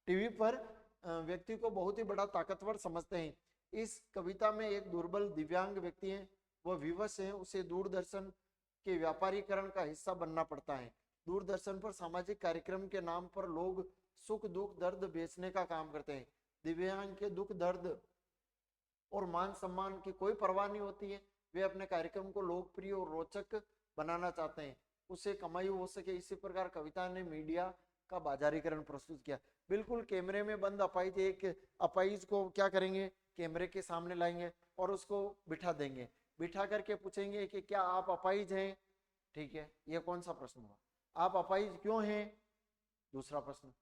टीवी पर व्यक्ति को बहुत ही बड़ा ताकतवर समझते हैं। इस कविता में एक दुर्बल दिव्यांग व्यक्ति है, वह विवश है, उसे दूरदर्शन के व्यापारीकरण का हिस्सा बनना पड़ता है। दूरदर्शन पर सामाजिक कार्यक्रम के नाम पर लोग सुख दुख दर्द बेचने का काम करते हैं। दिव्यांग के दुख दर्द और मान सम्मान की कोई परवाह नहीं होती है। वे अपने कार्यक्रम को लोकप्रिय और रोचक बनाना चाहते हैं, उसे कमाई हो सके। इसी प्रकार कविता ने मीडिया का बाजारीकरण प्रस्तुत किया। बिल्कुल कैमरे में बंद अपाहिज, एक अपाहिज को क्या करेंगे, कैमरे के सामने लाएंगे और उसको बिठा देंगे, बिठा करके पूछेंगे कि क्या आप अपाहिज हैं। ठीक है, ये कौन सा प्रश्न हुआ, आप अपाहिज क्यों हैं। दूसरा प्रश्न,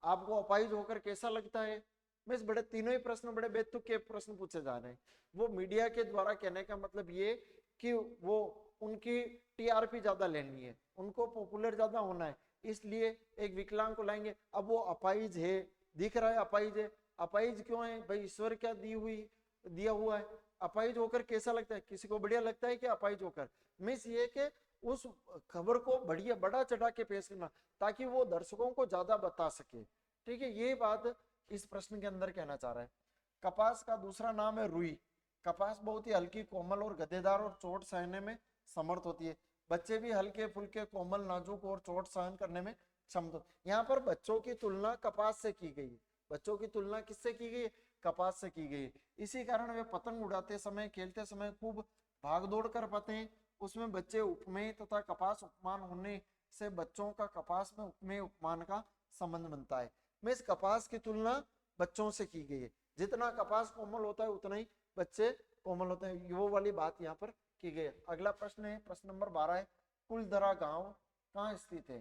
आपको अपाहिज होकर कैसा लगता है। मैं बड़े तीनों ही प्रश्न बड़े बेतुक के प्रश्न पूछे जा रहे हैं। वो मीडिया के द्वारा कहने का मतलब ये कि वो उनकी टीआरपी ज्यादा लेनी है, उनको पॉपुलर ज्यादा होना है, इसलिए एक विकलांग को लाएंगे। अब वो अपाहिज है, दिख रहा है अपाहिज है, अपाहिज क्यों है भाई, ईश्वर क्या दिया हुआ है। अपाहिज होकर कैसा लगता है, किसी को बढ़िया लगता है कि अपाहिज होकर। मीन्स ये कि उस खबर को बढ़िया बड़ा चढ़ा के पेश करना ताकि वो दर्शकों को ज्यादा बता सके। ठीक है, ये बात इस प्रश्न के अंदर कहना चाह रहा है। कपास का दूसरा नाम है रुई। कपास बहुत ही हल्की, कोमल और गद्देदार और चोट सहने में समर्थ होती है। बच्चे भी हल्के फुल्के, कोमल, नाजुक और चोट सहन करने में क्षमता। यहाँ पर बच्चों की तुलना कपास से की गई है। बच्चों की तुलना किससे की गई है, कपास से की गई है। इसी कारण वे पतंग उड़ाते समय, खेलते समय खूब भाग दौड़ कर पाते हैं। उसमें बच्चे उपमेय तथा कपास उपमान होने से बच्चों का कपास में उपमेय उपमान का संबंध बनता है। में इस कपास की तुलना बच्चों से की गई है। जितना कपास कोमल होता है उतना ही बच्चे कोमल होते हैं, वो वाली बात यहाँ पर की गई है। अगला प्रश्न है, प्रश्न नंबर 12 है, कुलधरा गांव कहाँ स्थित है।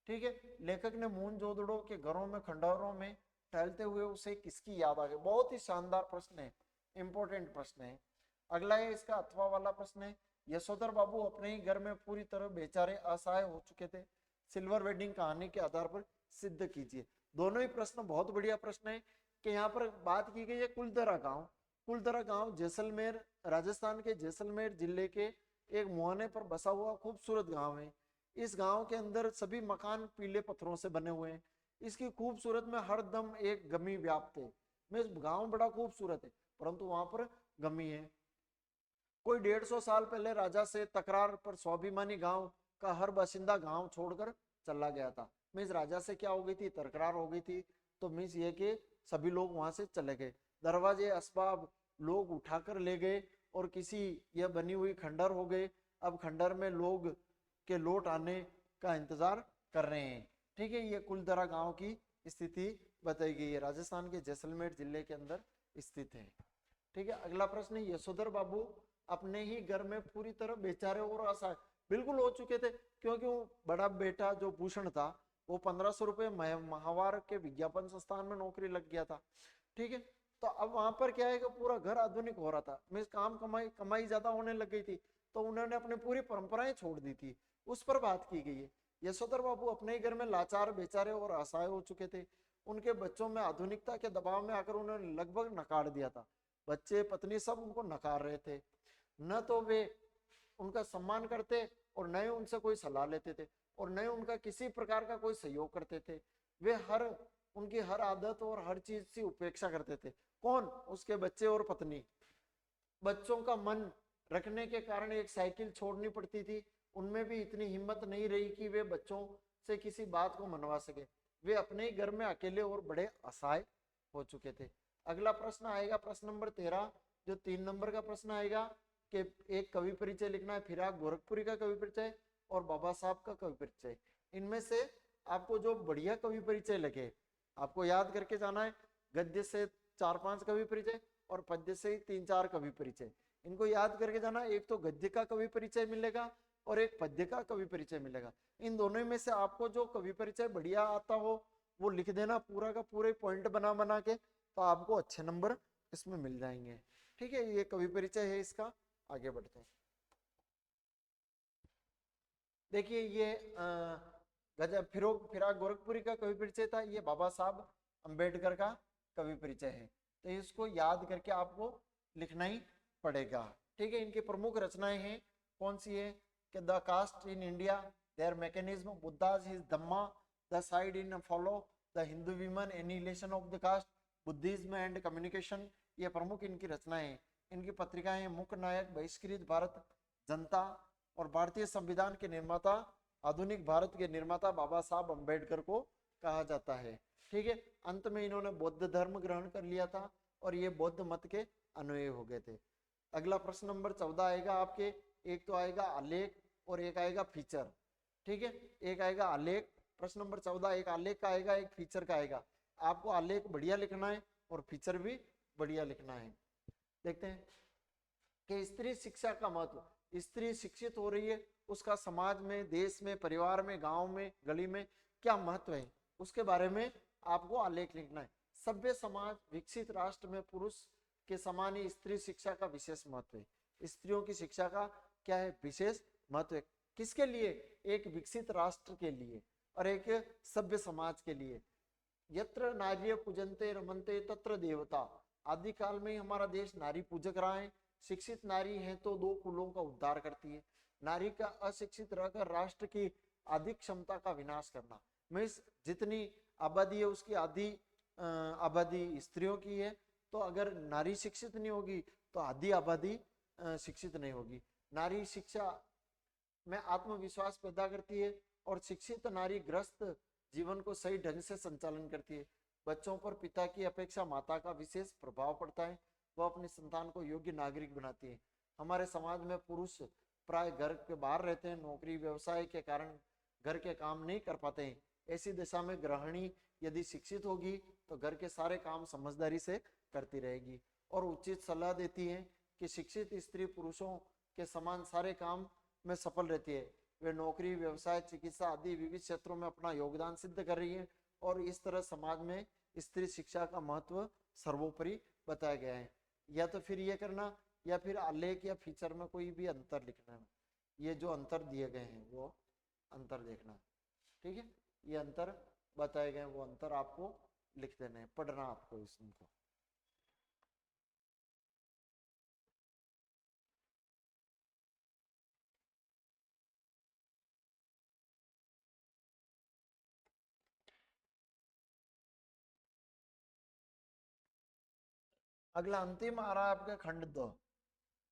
ठीक है, लेखक ने मूंजोदड़ो के घरों में खंडहरों में टहलते हुए उसे किसकी याद आ गई। बहुत ही शानदार प्रश्न है, इंपॉर्टेंट प्रश्न है। अगला है इसका अथवा वाला प्रश्न है, यशोधर बाबू अपने ही घर में पूरी तरह बेचारे असहाय हो चुके थे, सिल्वर वेडिंग कहानी के आधार पर सिद्ध कीजिए। दोनों ही प्रश्न बहुत बढ़िया प्रश्न है कि यहाँ पर बात की गई है कुलधरा गांव। कुलधरा गांव जैसलमेर, राजस्थान के जैसलमेर जिले के एक मुहाने पर बसा हुआ खूबसूरत गांव है। इस गांव के अंदर सभी मकान पीले पत्थरों से बने हुए हैं। इसकी खूबसूरत में हरदम एक गमी व्याप्त है। में गांव बड़ा खूबसूरत है परंतु वहां पर गमी है। कोई 150 साल पहले राजा से तकरार पर स्वाभिमानी गांव का हर बासिंदा गांव छोड़कर चला गया था। मीन्स राजा से क्या हो गई थी, तकरार हो गई थी, तो मीन्स ये कि सभी लोग वहां से चले गए, दरवाजे असबाब लोग उठाकर ले गए और किसी यह बनी हुई खंडर हो गए। अब खंडर में लोग के लौट आने का इंतजार कर रहे हैं। ठीक है, ये कुलधरा गांव की स्थिति बताई गई है, राजस्थान के जैसलमेर जिले के अंदर स्थित है। ठीक है, अगला प्रश्न, यशोधर बाबू अपने ही घर में पूरी तरह बेचारे और असहाय बिल्कुल हो चुके थे, क्योंकि वो बड़ा बेटा जो भूषण था वो 1500 रुपये माहवार के विज्ञापन संस्थान में नौकरी लग गया था। ठीक है, तो अब वहां पर क्या है कि पूरा घर आधुनिक हो रहा था, मीन्स काम कमाई ज्यादा होने लग गई थी, तो उन्होंने अपनी पूरी परंपराएं छोड़ दी थी, उस पर बात की गई है। यशोधर बाबू अपने ही घर में लाचार, बेचारे और असहाय हो चुके थे। उनके बच्चों में आधुनिकता के दबाव में आकर उन्होंने लगभग नकार दिया था। बच्चे, पत्नी सब उनको नकार रहे थे, न तो वे उनका सम्मान करते और न ही उनसे कोई सलाह लेते थे और न ही उनका किसी प्रकार का कोई सहयोग करते थे। वे उनकी हर आदत और हर चीज की उपेक्षा करते थे। कौन? उसके बच्चे और पत्नी। बच्चों का मन रखने के कारण एक साइकिल छोड़नी पड़ती थी, उनमें भी इतनी हिम्मत नहीं रही कि वे बच्चों से किसी बात को मनवा सके। वे अपने ही घर में अकेले और बड़े असहाय हो चुके थे। अगला प्रश्न आएगा, प्रश्न नंबर 13, जो 3 नंबर का प्रश्न आएगा कि एक कवि परिचय लिखना है, फिराक गोरखपुरी का कवि परिचय और बाबा साहब का कवि परिचय। इनमें से आपको जो बढ़िया कवि परिचय लगे आपको याद करके जाना है। गद्य से 4-5 कवि परिचय और पद्य से 3-4 कवि परिचय, इनको याद करके जाना। एक तो गद्य का कवि परिचय मिलेगा और एक पद्य का कवि परिचय मिलेगा। इन दोनों में से आपको जो कवि परिचय बढ़िया आता हो वो लिख देना, पूरा का पूरे पॉइंट बना के, तो आपको अच्छे नंबर इसमें मिल जाएंगे। ठीक है, ये कवि परिचय है इसका। आगे बढ़ते हैं। देखिए ये गजब फिराक गोरखपुरी का कवि परिचय था, ये बाबा साहब अंबेडकर का कवि परिचय है, तो इसको याद करके आपको लिखना ही पड़ेगा। ठीक है, इनकी प्रमुख रचनाएं हैं, कौन सी है कि the caste in India, their mechanism, Buddha's his Dhamma, the side in follow, the Hindu women, annihilation of the caste, Buddhism and communication, ये प्रमुख इनकी रचनाएं हैं। इनकी पत्रिकाएं मुख्य नायक, बहिष्कृत भारत, जनता और भारतीय संविधान के निर्माता, आधुनिक भारत के निर्माता बाबा साहब अंबेडकर को कहा जाता है। ठीक है, अंत में इन्होंने बौद्ध धर्म ग्रहण कर लिया था और ये बौद्ध मत के अनुयायी हो गए थे। अगला प्रश्न नंबर 14 आएगा आपके, एक तो आएगा आलेख और एक आएगा फीचर। ठीक है, एक आएगा आलेख, प्रश्न नंबर 14 एक आलेख का आएगा, एक फीचर का आएगा। आपको आलेख बढ़िया लिखना है और फीचर भी बढ़िया लिखना है। देखते हैं कि स्त्री शिक्षा का महत्व। स्त्री शिक्षित हो रही है, उसका समाज में, देश में, परिवार में, गांव में, गली में क्या महत्व है, उसके बारे में आपको आलेख लिखना है। सभ्य समाज, विकसित राष्ट्र में पुरुष के समान ही स्त्री शिक्षा का विशेष महत्व है। स्त्रियों की शिक्षा का क्या है? विशेष महत्व है। किसके लिए? एक विकसित राष्ट्र के लिए और एक सभ्य समाज के लिए। यत्र नार्य पूजन्ते रमन्ते तत्र देवता। आदि काल में हमारा देश नारी पूजक रहा है। शिक्षित नारी है तो 2 कुलों का उद्धार करती है। नारी का अशिक्षित रहकर राष्ट्र की आधी क्षमता का विनाश करना। मीन्स जितनी आबादी है उसकी आधी आबादी स्त्रियों की है, तो अगर नारी शिक्षित नहीं होगी तो आधी आबादी शिक्षित नहीं होगी। नारी शिक्षा में आत्मविश्वास पैदा करती है और शिक्षित नारी ग्रस्त जीवन को सही ढंग से संचालन करती है। बच्चों पर पिता की अपेक्षा माता का विशेष प्रभाव पड़ता है, वह अपनी संतान को योग्य नागरिक बनाती है। हमारे समाज में पुरुष प्राय घर के बाहर रहते हैं, नौकरी व्यवसाय के कारण घर के काम नहीं कर पाते हैं। ऐसी दशा में गृहिणी यदि शिक्षित होगी तो घर के सारे काम समझदारी से करती रहेगी और उचित सलाह देती है कि शिक्षित स्त्री पुरुषों के समान सारे काम में सफल रहती है। वे नौकरी, व्यवसाय, चिकित्सा आदि विविध क्षेत्रों में अपना योगदान सिद्ध कर रही है और इस तरह समाज में स्त्री शिक्षा का महत्व सर्वोपरि बताया गया है। या तो फिर ये करना या फिर आलेख या फीचर में कोई भी अंतर लिखना है। ये जो अंतर दिए गए हैं वो अंतर देखना। ठीक है, ये अंतर बताए गए, वो अंतर आपको लिख देने हैं, पढ़ना आपको इसको। अगला अंतिम आ रहा है आपका खंड 2।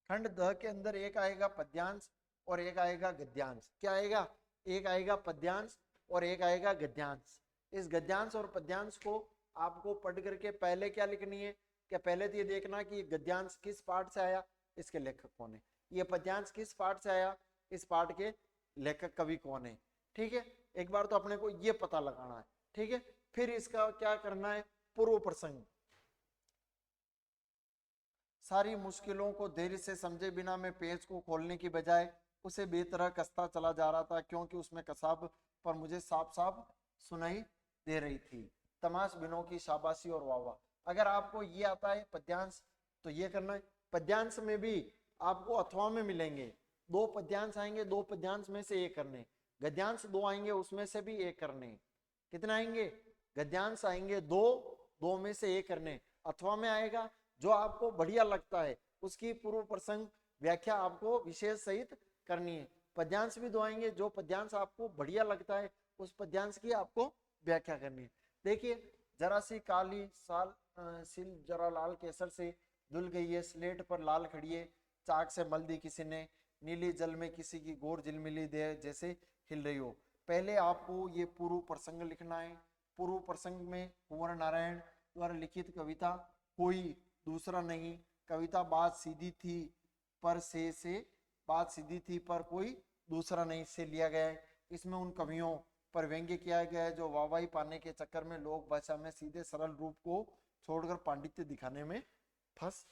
खंड 2 के अंदर एक आएगा पद्यांश और एक आएगा गद्यांश। क्या आएगा? एक आएगा पद्यांश और एक आएगा गद्यांश। इस गद्यांश और पद्यांश को आपको पढ़ करके पहले क्या लिखनी है, क्या पहले तो ये देखना कि गद्यांश किस पाठ से आया, इसके लेखक कौन है, ये पद्यांश किस पाठ से आया, इस पाठ के लेखक कवि कौन है। ठीक है, एक बार तो अपने को ये पता लगाना है। ठीक है, फिर इसका क्या करना है, पूर्व प्रसंग। सारी मुश्किलों को धैर्य से समझे बिना मैं पेज को खोलने की बजाय उसे बेतरह कसता चला जा रहा था, क्योंकि उसमें कसाब पर मुझे साफ साफ सुनाई दे रही थी तमाश बिनों की शाबाशी और वाह। अगर आपको ये आता है पद्यांश तो ये करना है। पद्यांश में भी आपको अथवा में मिलेंगे, दो पद्यांश आएंगे, दो पद्यांश में से एक करने, गद्यांश दो आएंगे उसमें से भी एक करने। कितने आएंगे, गद्यांश आएंगे दो, दो में से एक करने। अथवा में आएगा जो आपको बढ़िया लगता है उसकी पूर्व प्रसंग व्याख्या आपको विशेष सहित करनी है। पद्यांश भी दो आएंगे, जो पद्यांश आपको बढ़िया लगता है उस पद्यांश की आपको व्याख्या करनी है। देखिए, जरा सी काली साल सिल जरा लाल केसर से धुल गई है, स्लेट पर लाल खड़ी है, चाक से मल दी किसी ने, नीली जल में किसी की गोर झिलमिली दे जैसे हिल रही हो। पहले आपको ये पूर्व प्रसंग लिखना है। पूर्व प्रसंग में कुंवर नारायण द्वारा लिखित कविता, कोई दूसरा नहीं। कविता बात सीधी थी पर से बात सीधी थी पर कोई दूसरा नहीं से लिया गया है। इसमें उन कवियों पर व्यंग्य किया गया है जो वाहवाही पाने के चक्कर में लोक भाषा में सीधे सरल रूप को छोड़कर पांडित्य दिखाने में फंस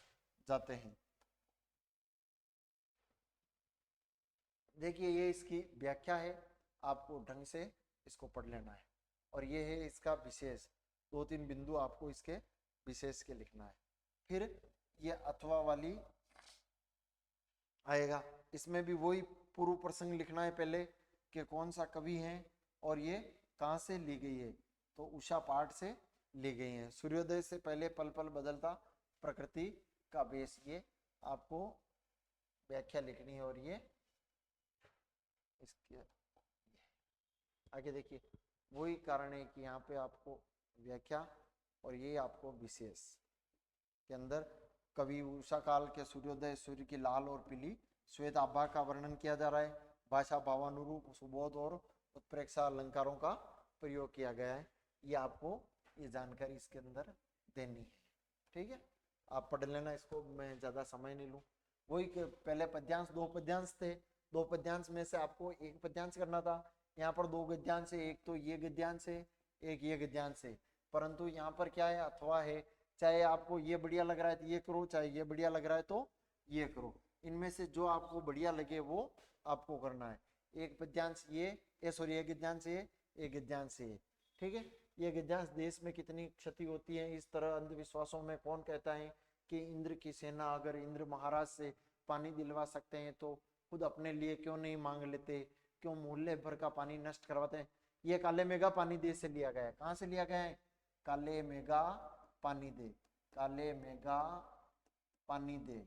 जाते हैं। देखिए, ये इसकी व्याख्या है, आपको ढंग से इसको पढ़ लेना है। और ये है इसका विशेष, दो तीन बिंदु आपको इसके विशेष के लिखना है। फिर ये अथवा वाली आएगा, इसमें भी वही पूर्व प्रसंग लिखना है पहले कि कौन सा कवि है और ये कहाँ से ली गई है। तो उषा पाठ से ली गई है। सूर्योदय से पहले पल पल बदलता प्रकृति का बेस, ये आपको व्याख्या लिखनी है। और ये इसके आगे देखिए, वही कारण है कि यहाँ पे आपको व्याख्या और ये आपको विशेष के अंदर कवि उषा काल के सूर्योदय, सूर्य की लाल और पीली श्वेत आभा का वर्णन किया जा रहा है। भाषा भावानुरूप सुबोध और उत्प्रेक्षा अलंकारों का प्रयोग किया गया है। ये आपको ये जानकारी इसके अंदर देनी है। ठीक है, आप पढ़ लेना इसको, मैं ज़्यादा समय नहीं लूँ। वही पहले पद्यांश, दो पद्यांश थे, दो पद्यांश में से आपको एक पद्यांश करना था। यहाँ पर दो गद्यांश है, एक तो ये गद्यांश है, एक ये गद्यांश है। परंतु यहाँ पर क्या है, अथवा है। चाहे आपको ये बढ़िया लग रहा है तो ये करो, चाहे ये बढ़िया लग रहा है तो ये करो। इनमें से जो आपको बढ़िया लगे वो आपको करना है। एक पद्यांश ये सॉरी एक गद्यांश ये, एक गद्यांश ये। ठीक है, ये गद्यांश देश में कितनी क्षति होती है, इस तरह अंधविश्वासों में कौन कहता है कि इंद्र की सेना अगर इंद्र महाराज से पानी दिलवा सकते हैं तो खुद अपने लिए क्यों नहीं मांग लेते, क्यों मोहल्ले भर का पानी नष्ट करवाते हैं। ये काले मेघा पानी दे से लिया गया है। कहाँ से लिया गया है, काले मेघा पानी दे, काले मेघा पानी दे।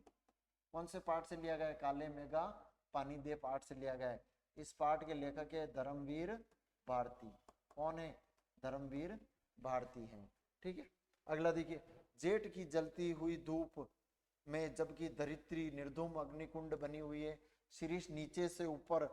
कौन से पाठ से लिया गया है, काले मेघा पानी दे पाठ से लिया गया है। इस पाठ के लेखक है धर्मवीर भारती। कौन है, धर्मवीर भारती हैं। ठीक है, अगला देखिए, जेठ की जलती हुई धूप में जबकि धरित्री निर्धूम अग्निकुंड बनी हुई है, शीर्ष नीचे से ऊपर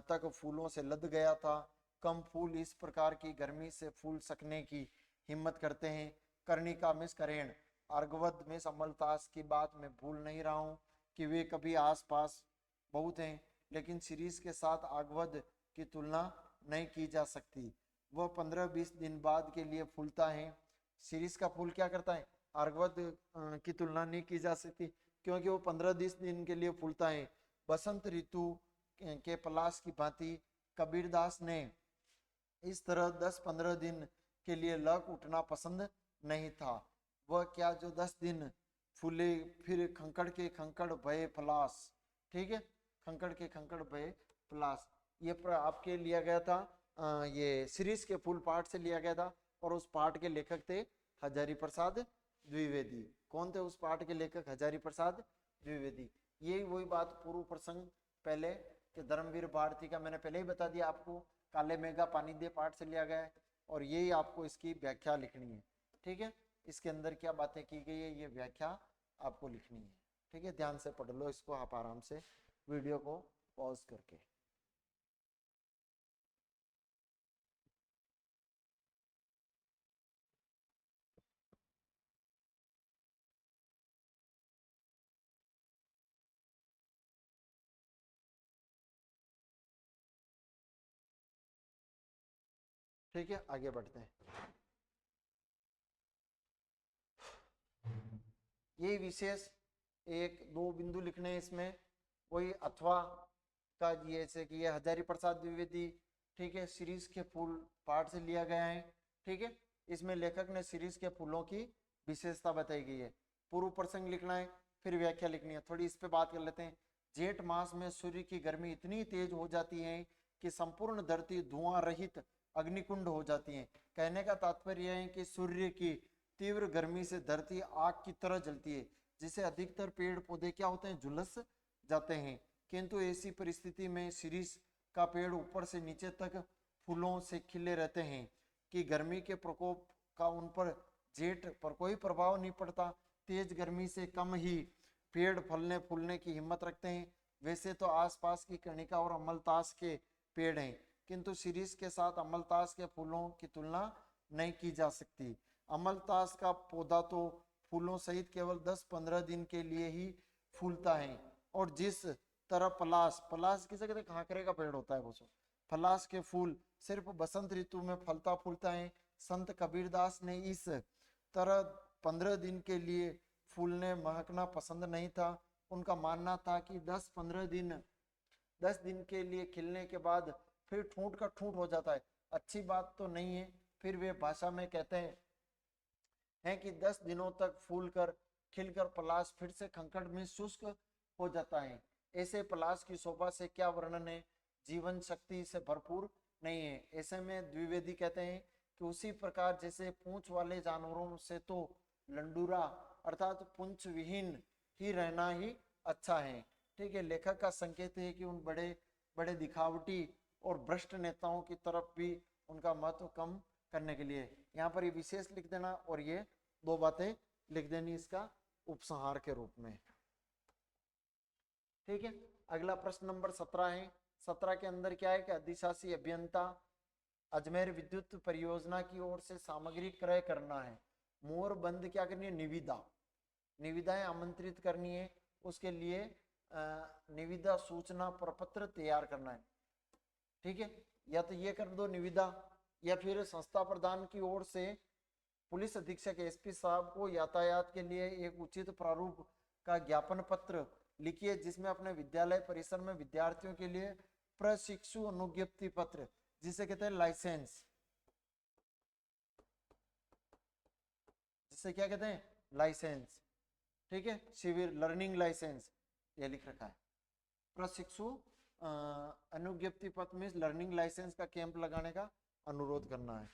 तक फूलों से लद गया था। कम फूल इस प्रकार की गर्मी से फूल सकने की हिम्मत करते हैं। कर्णिका मिस करेण अर्घवद में समलतास की बात मैं भूल नहीं रहा हूँ कि वे कभी आसपास बहुत हैं, लेकिन शीरीष के साथ आगवद की तुलना नहीं की जा सकती। वह 15-20 दिन बाद के लिए फूलता है। शीरीष का फूल क्या करता है, अर्घवद की तुलना नहीं की जा सकती क्योंकि वो 15-20 दिन के लिए फूलता है। बसंत ऋतु के पलाश की भांति कबीरदास ने इस तरह 10-15 दिन के लिए लग उठना पसंद नहीं था। वह क्या जो 10 दिन फूले फिर खंकड़ के खंकड़ भये पलाश। ठीक है, खंकड़ के खंकड़ भये पलाश, ये आपके लिया गया था। ये सीरीज के फूल पाठ से लिया गया था और उस पाठ के लेखक थे हजारी प्रसाद द्विवेदी। कौन थे उस पाठ के लेखक, हजारी प्रसाद द्विवेदी। यही वही बात पूर्व प्रसंग पहले के धर्मवीर भारती का मैंने पहले ही बता दिया आपको, काले मेघा पानी दे पाठ से लिया गया है और यही आपको इसकी व्याख्या लिखनी है। ठीक है, इसके अंदर क्या बातें की गई है ये व्याख्या आपको लिखनी है। ठीक है, ध्यान से पढ़ लो इसको आप आराम से वीडियो को पॉज करके। ठीक है, आगे बढ़ते हैं। ये विशेष एक दो बिंदु लिखने हैं इसमें, वही अथवा का, जैसे कि ये हजारी प्रसाद द्विवेदी, ठीक है, सीरीज के फूल पाठ से लिया गया है। ठीक है, इसमें लेखक ने सीरीज के फूलों की विशेषता बताई गई है। पूर्व प्रसंग लिखना है, फिर व्याख्या लिखनी है। थोड़ी इस पे बात कर लेते हैं। जेठ मास में सूर्य की गर्मी इतनी तेज हो जाती है कि संपूर्ण धरती धुआं रहित अग्निकुंड हो जाती है। कहने का तात्पर्य यह है कि सूर्य की तीव्र गर्मी से धरती आग की तरह जलती है, जिससे अधिकतर पेड़ पौधे क्या होते हैं, झुलस जाते हैं। किंतु ऐसी परिस्थिति में शिरीष का पेड़ ऊपर से नीचे तक फूलों से खिले रहते हैं कि गर्मी के प्रकोप का उन पर जेठ पर कोई प्रभाव नहीं पड़ता। तेज गर्मी से कम ही पेड़ फलने फूलने की हिम्मत रखते हैं। वैसे तो आसपास की कर्णिका और अमलतास के पेड़ हैं, किंतु शिरीष के साथ अमलतास के फूलों की तुलना नहीं की जा सकती। अमलतास का पौधा तो फूलों सहित केवल 10-15 दिन के लिए ही फूलता है, और जिस तरह पलाश, पलाश किसे कहते हैं, खाकरे का पेड़ होता है वो, पलाश के फूल सिर्फ बसंत ऋतु में फलता फूलता है। संत कबीरदास ने इस तरह 15 दिन के लिए फूलने महकना पसंद नहीं था। उनका मानना था कि 10 दिन के लिए खिलने के बाद फिर ठूंठ का ठूंठ हो जाता है, अच्छी बात तो नहीं है। फिर वे भाषा में कहते हैं कि 10 दिनों तक फूल कर खिलकर पलाश फिर से खंखड़ में शुष्क हो जाता है। ऐसे पलाश की शोभा से क्या वर्णन है, जीवन शक्ति से भरपूर नहीं है। ऐसे में द्विवेदी कहते हैं कि उसी प्रकार जैसे पूंछ वाले जानवरों से तो लंडूरा अर्थात पूंछ विहीन ही रहना ही अच्छा है। ठीक है, लेखक का संकेत है कि उन बड़े बड़े दिखावटी और भ्रष्ट नेताओं की तरफ भी उनका महत्व कम करने के लिए यहाँ पर ये विशेष लिख देना और ये दो बातें लिख देनी इसका उपसंहार के रूप में। ठीक है, अगला प्रश्न नंबर 17 है। 17 के अंदर क्या है कि अधिशासी अभियंता अजमेर विद्युत परियोजना की ओर से सामग्री क्रय करना है। मोर बंद क्या करनी है, निविदा, निविदाएं आमंत्रित करनी है। उसके लिए निविदा सूचना प्रपत्र तैयार करना है। ठीक है, या तो ये कर दो निविदा, या फिर संस्था प्रधान की ओर से पुलिस अधीक्षक एसपी साहब को यातायात के लिए एक उचित प्रारूप का ज्ञापन पत्र लिखिए, जिसमें अपने विद्यालय परिसर में विद्यार्थियों के लिए प्रशिक्षु अनुज्ञप्ति पत्र, जिसे कहते हैं लाइसेंस, जिसे क्या कहते हैं, लाइसेंस। ठीक है, शिविर लर्निंग लाइसेंस ये लिख रखा है। प्रशिक्षु अनुज्ञप्ति पत्र में लर्निंग लाइसेंस का कैंप लगाने का अनुरोध करना है।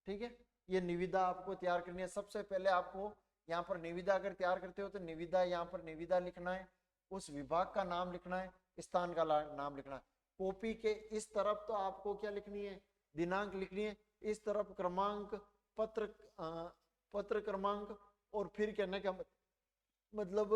ठीक है, ये निविदा आपको तैयार करनी है। सबसे पहले आपको यहाँ पर निविदा अगर तैयार करते हो तो निविदा, यहाँ पर निविदा लिखना है, उस विभाग का नाम लिखना है, स्थान का नाम लिखना है। कॉपी के इस तरफ तो आपको क्या लिखनी है, दिनांक लिखनी है, इस तरफ क्रमांक, पत्र क्रमांक, और फिर कहने का मतलब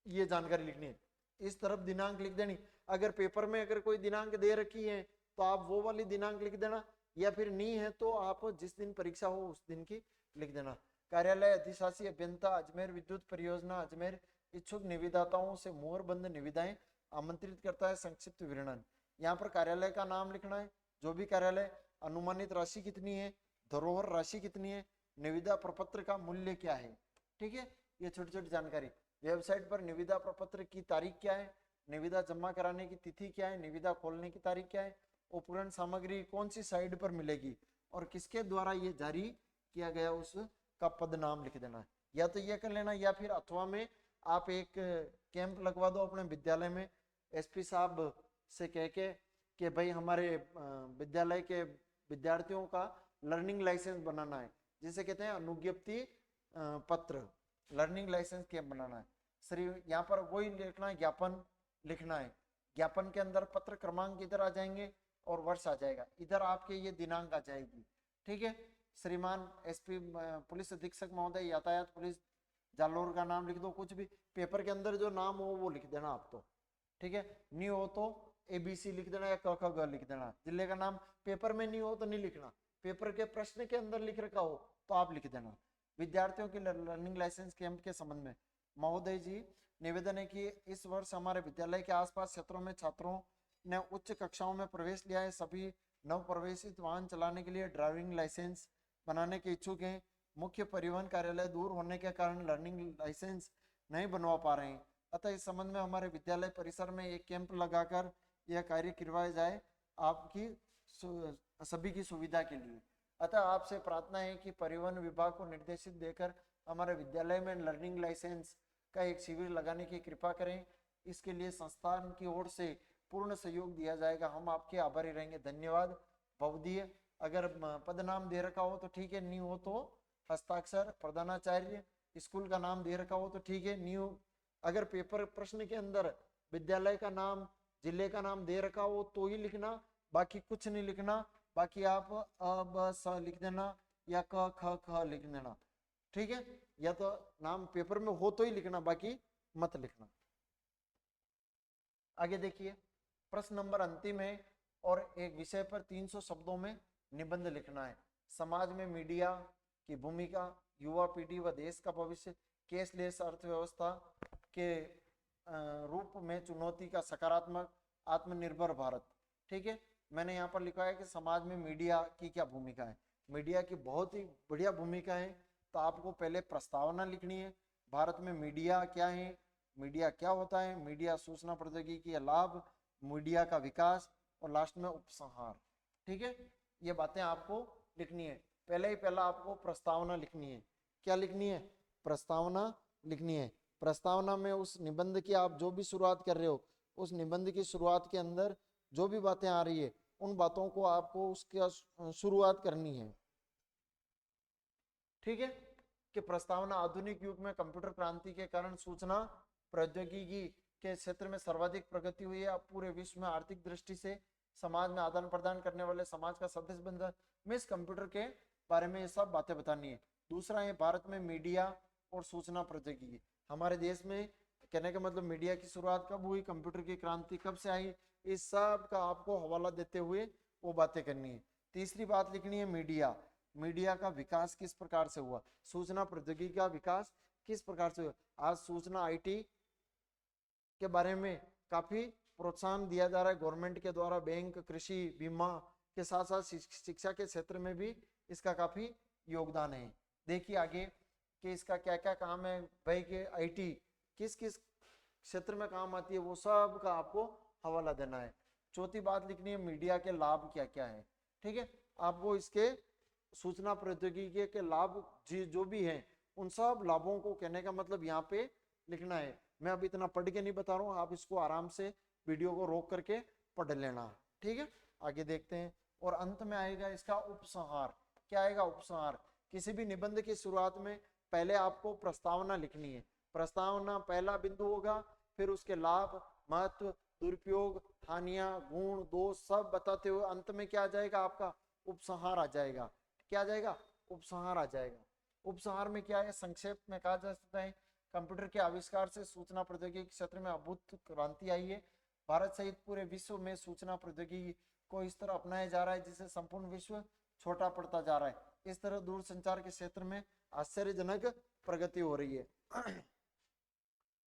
ये जानकारी लिखनी है। इस तरफ दिनांक लिख देनी। अगर पेपर में अगर कोई दिनांक दे रखी है तो आप वो वाली दिनांक लिख देना, या फिर नहीं है तो आप जिस दिन परीक्षा हो उस दिन की लिख देना। कार्यालय अधिशासी अभियंता अजमेर विद्युत परियोजना अजमेर इच्छुक निविदाताओं से मोहरबंद निविदाएं आमंत्रित करता है। संक्षिप्त विवरण, यहाँ पर कार्यालय का नाम लिखना है, जो भी कार्यालय, अनुमानित राशि कितनी है, धरोहर राशि कितनी है, निविदा प्रपत्र का मूल्य क्या है। ठीक है, ये छोटी छोटी जानकारी। वेबसाइट पर निविदा प्रपत्र की तारीख क्या है, निविदा जमा कराने की तिथि क्या है, निविदा खोलने की तारीख क्या है, उपकरण सामग्री कौन सी साइट पर मिलेगी और किसके द्वारा ये जारी किया गया उसका पद नाम लिख देना है। या तो ये कर लेना, या फिर अथवा में आप एक कैंप लगवा दो अपने विद्यालय में, एसपी साहब से कह के कि भाई हमारे विद्यालय के विद्यार्थियों का लर्निंग लाइसेंस बनाना है, जिसे कहते हैं अनुज्ञप्ति पत्र, लर्निंग लाइसेंस कैंप बनाना है। यहाँ पर वही लिखना है, ज्ञापन लिखना है। ज्ञापन के अंदर पत्र क्रमांक इधर आ जाएंगे और वर्ष आ जाएगा, इधर आपके ये दिनांक आ जाएगी। ठीक है, श्रीमान एसपी पुलिस अधीक्षक महोदय यातायात पुलिस जालोर का नाम लिख दो, कुछ भी पेपर के अंदर जो नाम हो वो लिख देना आप तो। ठीक है, नहीं हो तो ABC लिख देना या क ख ग लिख देना। जिले का नाम पेपर में नहीं हो तो नहीं लिखना, पेपर के प्रश्न के अंदर लिख रखा हो तो आप लिख देना। विद्यार्थियों के लर्निंग लाइसेंस कैंप के संबंध में महोदय जी निवेदन है कि इस वर्ष हमारे विद्यालय के आसपास क्षेत्रों में छात्रों ने उच्च कक्षाओं में प्रवेश लिया है। सभी नवप्रवेशित वाहन चलाने के लिए ड्राइविंग लाइसेंस बनाने के इच्छुक हैं, मुख्य परिवहन कार्यालय दूर होने के कारण लर्निंग लाइसेंस नहीं बनवा पा रहे हैं, अतः इस संबंध में हमारे विद्यालय परिसर में एक कैंप लगाकर यह कार्य करवाया जाए आपकी सभी की सुविधा के लिए। अतः आपसे प्रार्थना है कि परिवहन विभाग को निर्देशित देकर हमारे विद्यालय में लर्निंग लाइसेंस का एक शिविर लगाने की कृपा करें। इसके लिए संस्थान की ओर से पूर्ण सहयोग दिया जाएगा। हम आपके आभारी रहेंगे। धन्यवाद। भवदीय अगर पद नाम दे रखा हो तो ठीक है, न्यू हो तो हस्ताक्षर, प्रधानाचार्य, स्कूल का नाम दे रखा हो तो ठीक है, न्यू। अगर पेपर प्रश्न के अंदर विद्यालय का नाम, जिले का नाम दे रखा हो तो ही लिखना, बाकी कुछ नहीं लिखना। बाकी आप अ ब स लिख देना या क ख ख लिख देना, ठीक है। या तो नाम पेपर में हो तो ही लिखना, बाकी मत लिखना। आगे देखिए, प्रश्न नंबर अंतिम है और एक विषय पर 300 शब्दों में निबंध लिखना है। समाज में मीडिया की भूमिका, युवा पीढ़ी व देश का भविष्य, कैशलेस अर्थव्यवस्था के रूप में चुनौती का सकारात्मक, आत्मनिर्भर भारत। ठीक है, मैंने यहाँ पर लिखा है कि समाज में मीडिया की क्या भूमिका है। मीडिया की बहुत ही बढ़िया भूमिका है। तो आपको पहले प्रस्तावना लिखनी है, भारत में मीडिया क्या है, मीडिया क्या होता है, मीडिया सूचना प्रौद्योगिकी का लाभ, मीडिया का विकास, और लास्ट में उपसंहार। ठीक है, ये बातें आपको लिखनी है। पहले ही पहला आपको प्रस्तावना लिखनी है। क्या लिखनी है? प्रस्तावना लिखनी है। प्रस्तावना में उस निबंध की आप जो भी शुरुआत कर रहे हो, उस निबंध की शुरुआत के अंदर जो भी बातें आ रही है, उन बातों को आपको उसकी शुरुआत करनी है। ठीक है, कि प्रस्तावना आधुनिक युग में कंप्यूटर क्रांति के कारण सूचना प्रौद्योगिकी के क्षेत्र में सर्वाधिक प्रगति हुई है। अब पूरे विश्व में आर्थिक दृष्टि से समाज में आदान प्रदान करने वाले समाज का सदस्य बन जाए। मैं इस कंप्यूटर के बारे में ये सब बातें बतानी है। दूसरा है भारत में मीडिया और सूचना प्रौद्योगिकी। हमारे देश में कहने का मतलब मीडिया की शुरुआत कब हुई, कंप्यूटर की क्रांति कब से आई, इस सब का आपको हवाला देते हुए वो बातें करनी है। तीसरी बात लिखनी है मीडिया। मीडिया का विकास किस प्रकार से हुआ, सूचना प्रौद्योगिकी का विकास किस प्रकार से हुआ। आज सूचना आईटी के बारे में काफी प्रोत्साहन दिया जा रहा है गवर्नमेंट के द्वारा। बैंक, कृषि, बीमा के साथ साथ शिक्षा के क्षेत्र में भी इसका काफी योगदान है। देखिए आगे कि इसका क्या क्या काम है भाई, के आईटी किस किस क्षेत्र में काम आती है, वो सब का आपको हवाला देना है। चौथी बात लिखनी है मीडिया के लाभ क्या क्या है। ठीक है, आपको इसके सूचना प्रौद्योगिकी के लाभ जो भी हैं, उन सब लाभों को कहने का मतलब यहाँ पे लिखना है। मैं अब इतना पढ़ के नहीं बता रहा हूँ, आप इसको आराम से वीडियो को रोक करके पढ़ लेना। ठीक है, आगे देखते हैं। और अंत में आएगा इसका उपसंहार। क्या आएगा? उपसंहार। किसी भी निबंध की शुरुआत में पहले आपको प्रस्तावना लिखनी है। प्रस्तावना पहला बिंदु होगा, फिर उसके लाभ, महत्व, दुरुपयोग, हानियां, गुण, दोष सब बताते हुए अंत में क्या आ जाएगा? आपका उपसंहार आ जाएगा। क्या आ जाएगा? उपसंहार आ जाएगा। उपसंहार में क्या है? संक्षेप में कहा जा सकता है कंप्यूटर के आविष्कार से सूचना प्रौद्योगिकी क्षेत्र में अभूत क्रांति आई है। भारत सहित पूरे विश्व में सूचना प्रौद्योगिकी को इस तरह अपनाया जा रहा है जिससे संपूर्ण विश्व छोटा पड़ता जा रहा है। इस तरह दूरसंचार के क्षेत्र में आश्चर्यजनक प्रगति हो रही है।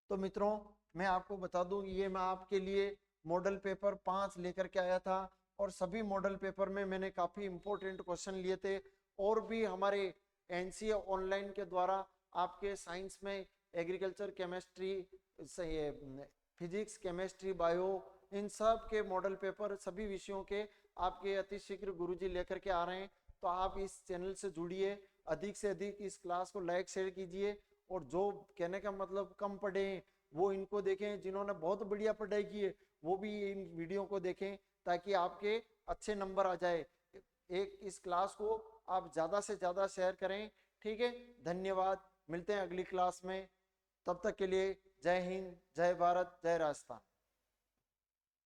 तो मित्रों, मैं आपको बता दूं, ये मैं आपके लिए मॉडल पेपर 5 लेकर के आया था और सभी मॉडल पेपर में मैंने काफी इंपॉर्टेंट क्वेश्चन लिए थे। और भी हमारे एनसीए ऑनलाइन के द्वारा आपके साइंस में agriculture, chemistry, physics, chemistry, bio, इन सब के मॉडल पेपर सभी विषयों के आपके अति शीघ्र गुरुजी लेकर के आ रहे हैं। तो आप इस चैनल से जुड़िए, अधिक से अधिक इस क्लास को लाइक शेयर कीजिए। और जो कहने का मतलब कम पढ़े हैं वो इनको देखें, जिन्होंने बहुत बढ़िया पढ़ाई की है वो भी इन वीडियो को देखें, ताकि आपके अच्छे नंबर आ जाए। एक इस क्लास को आप ज्यादा से ज्यादा शेयर करें। ठीक है, धन्यवाद। मिलते हैं अगली क्लास में, तब तक के लिए जय हिंद, जय भारत, जय राजस्थान।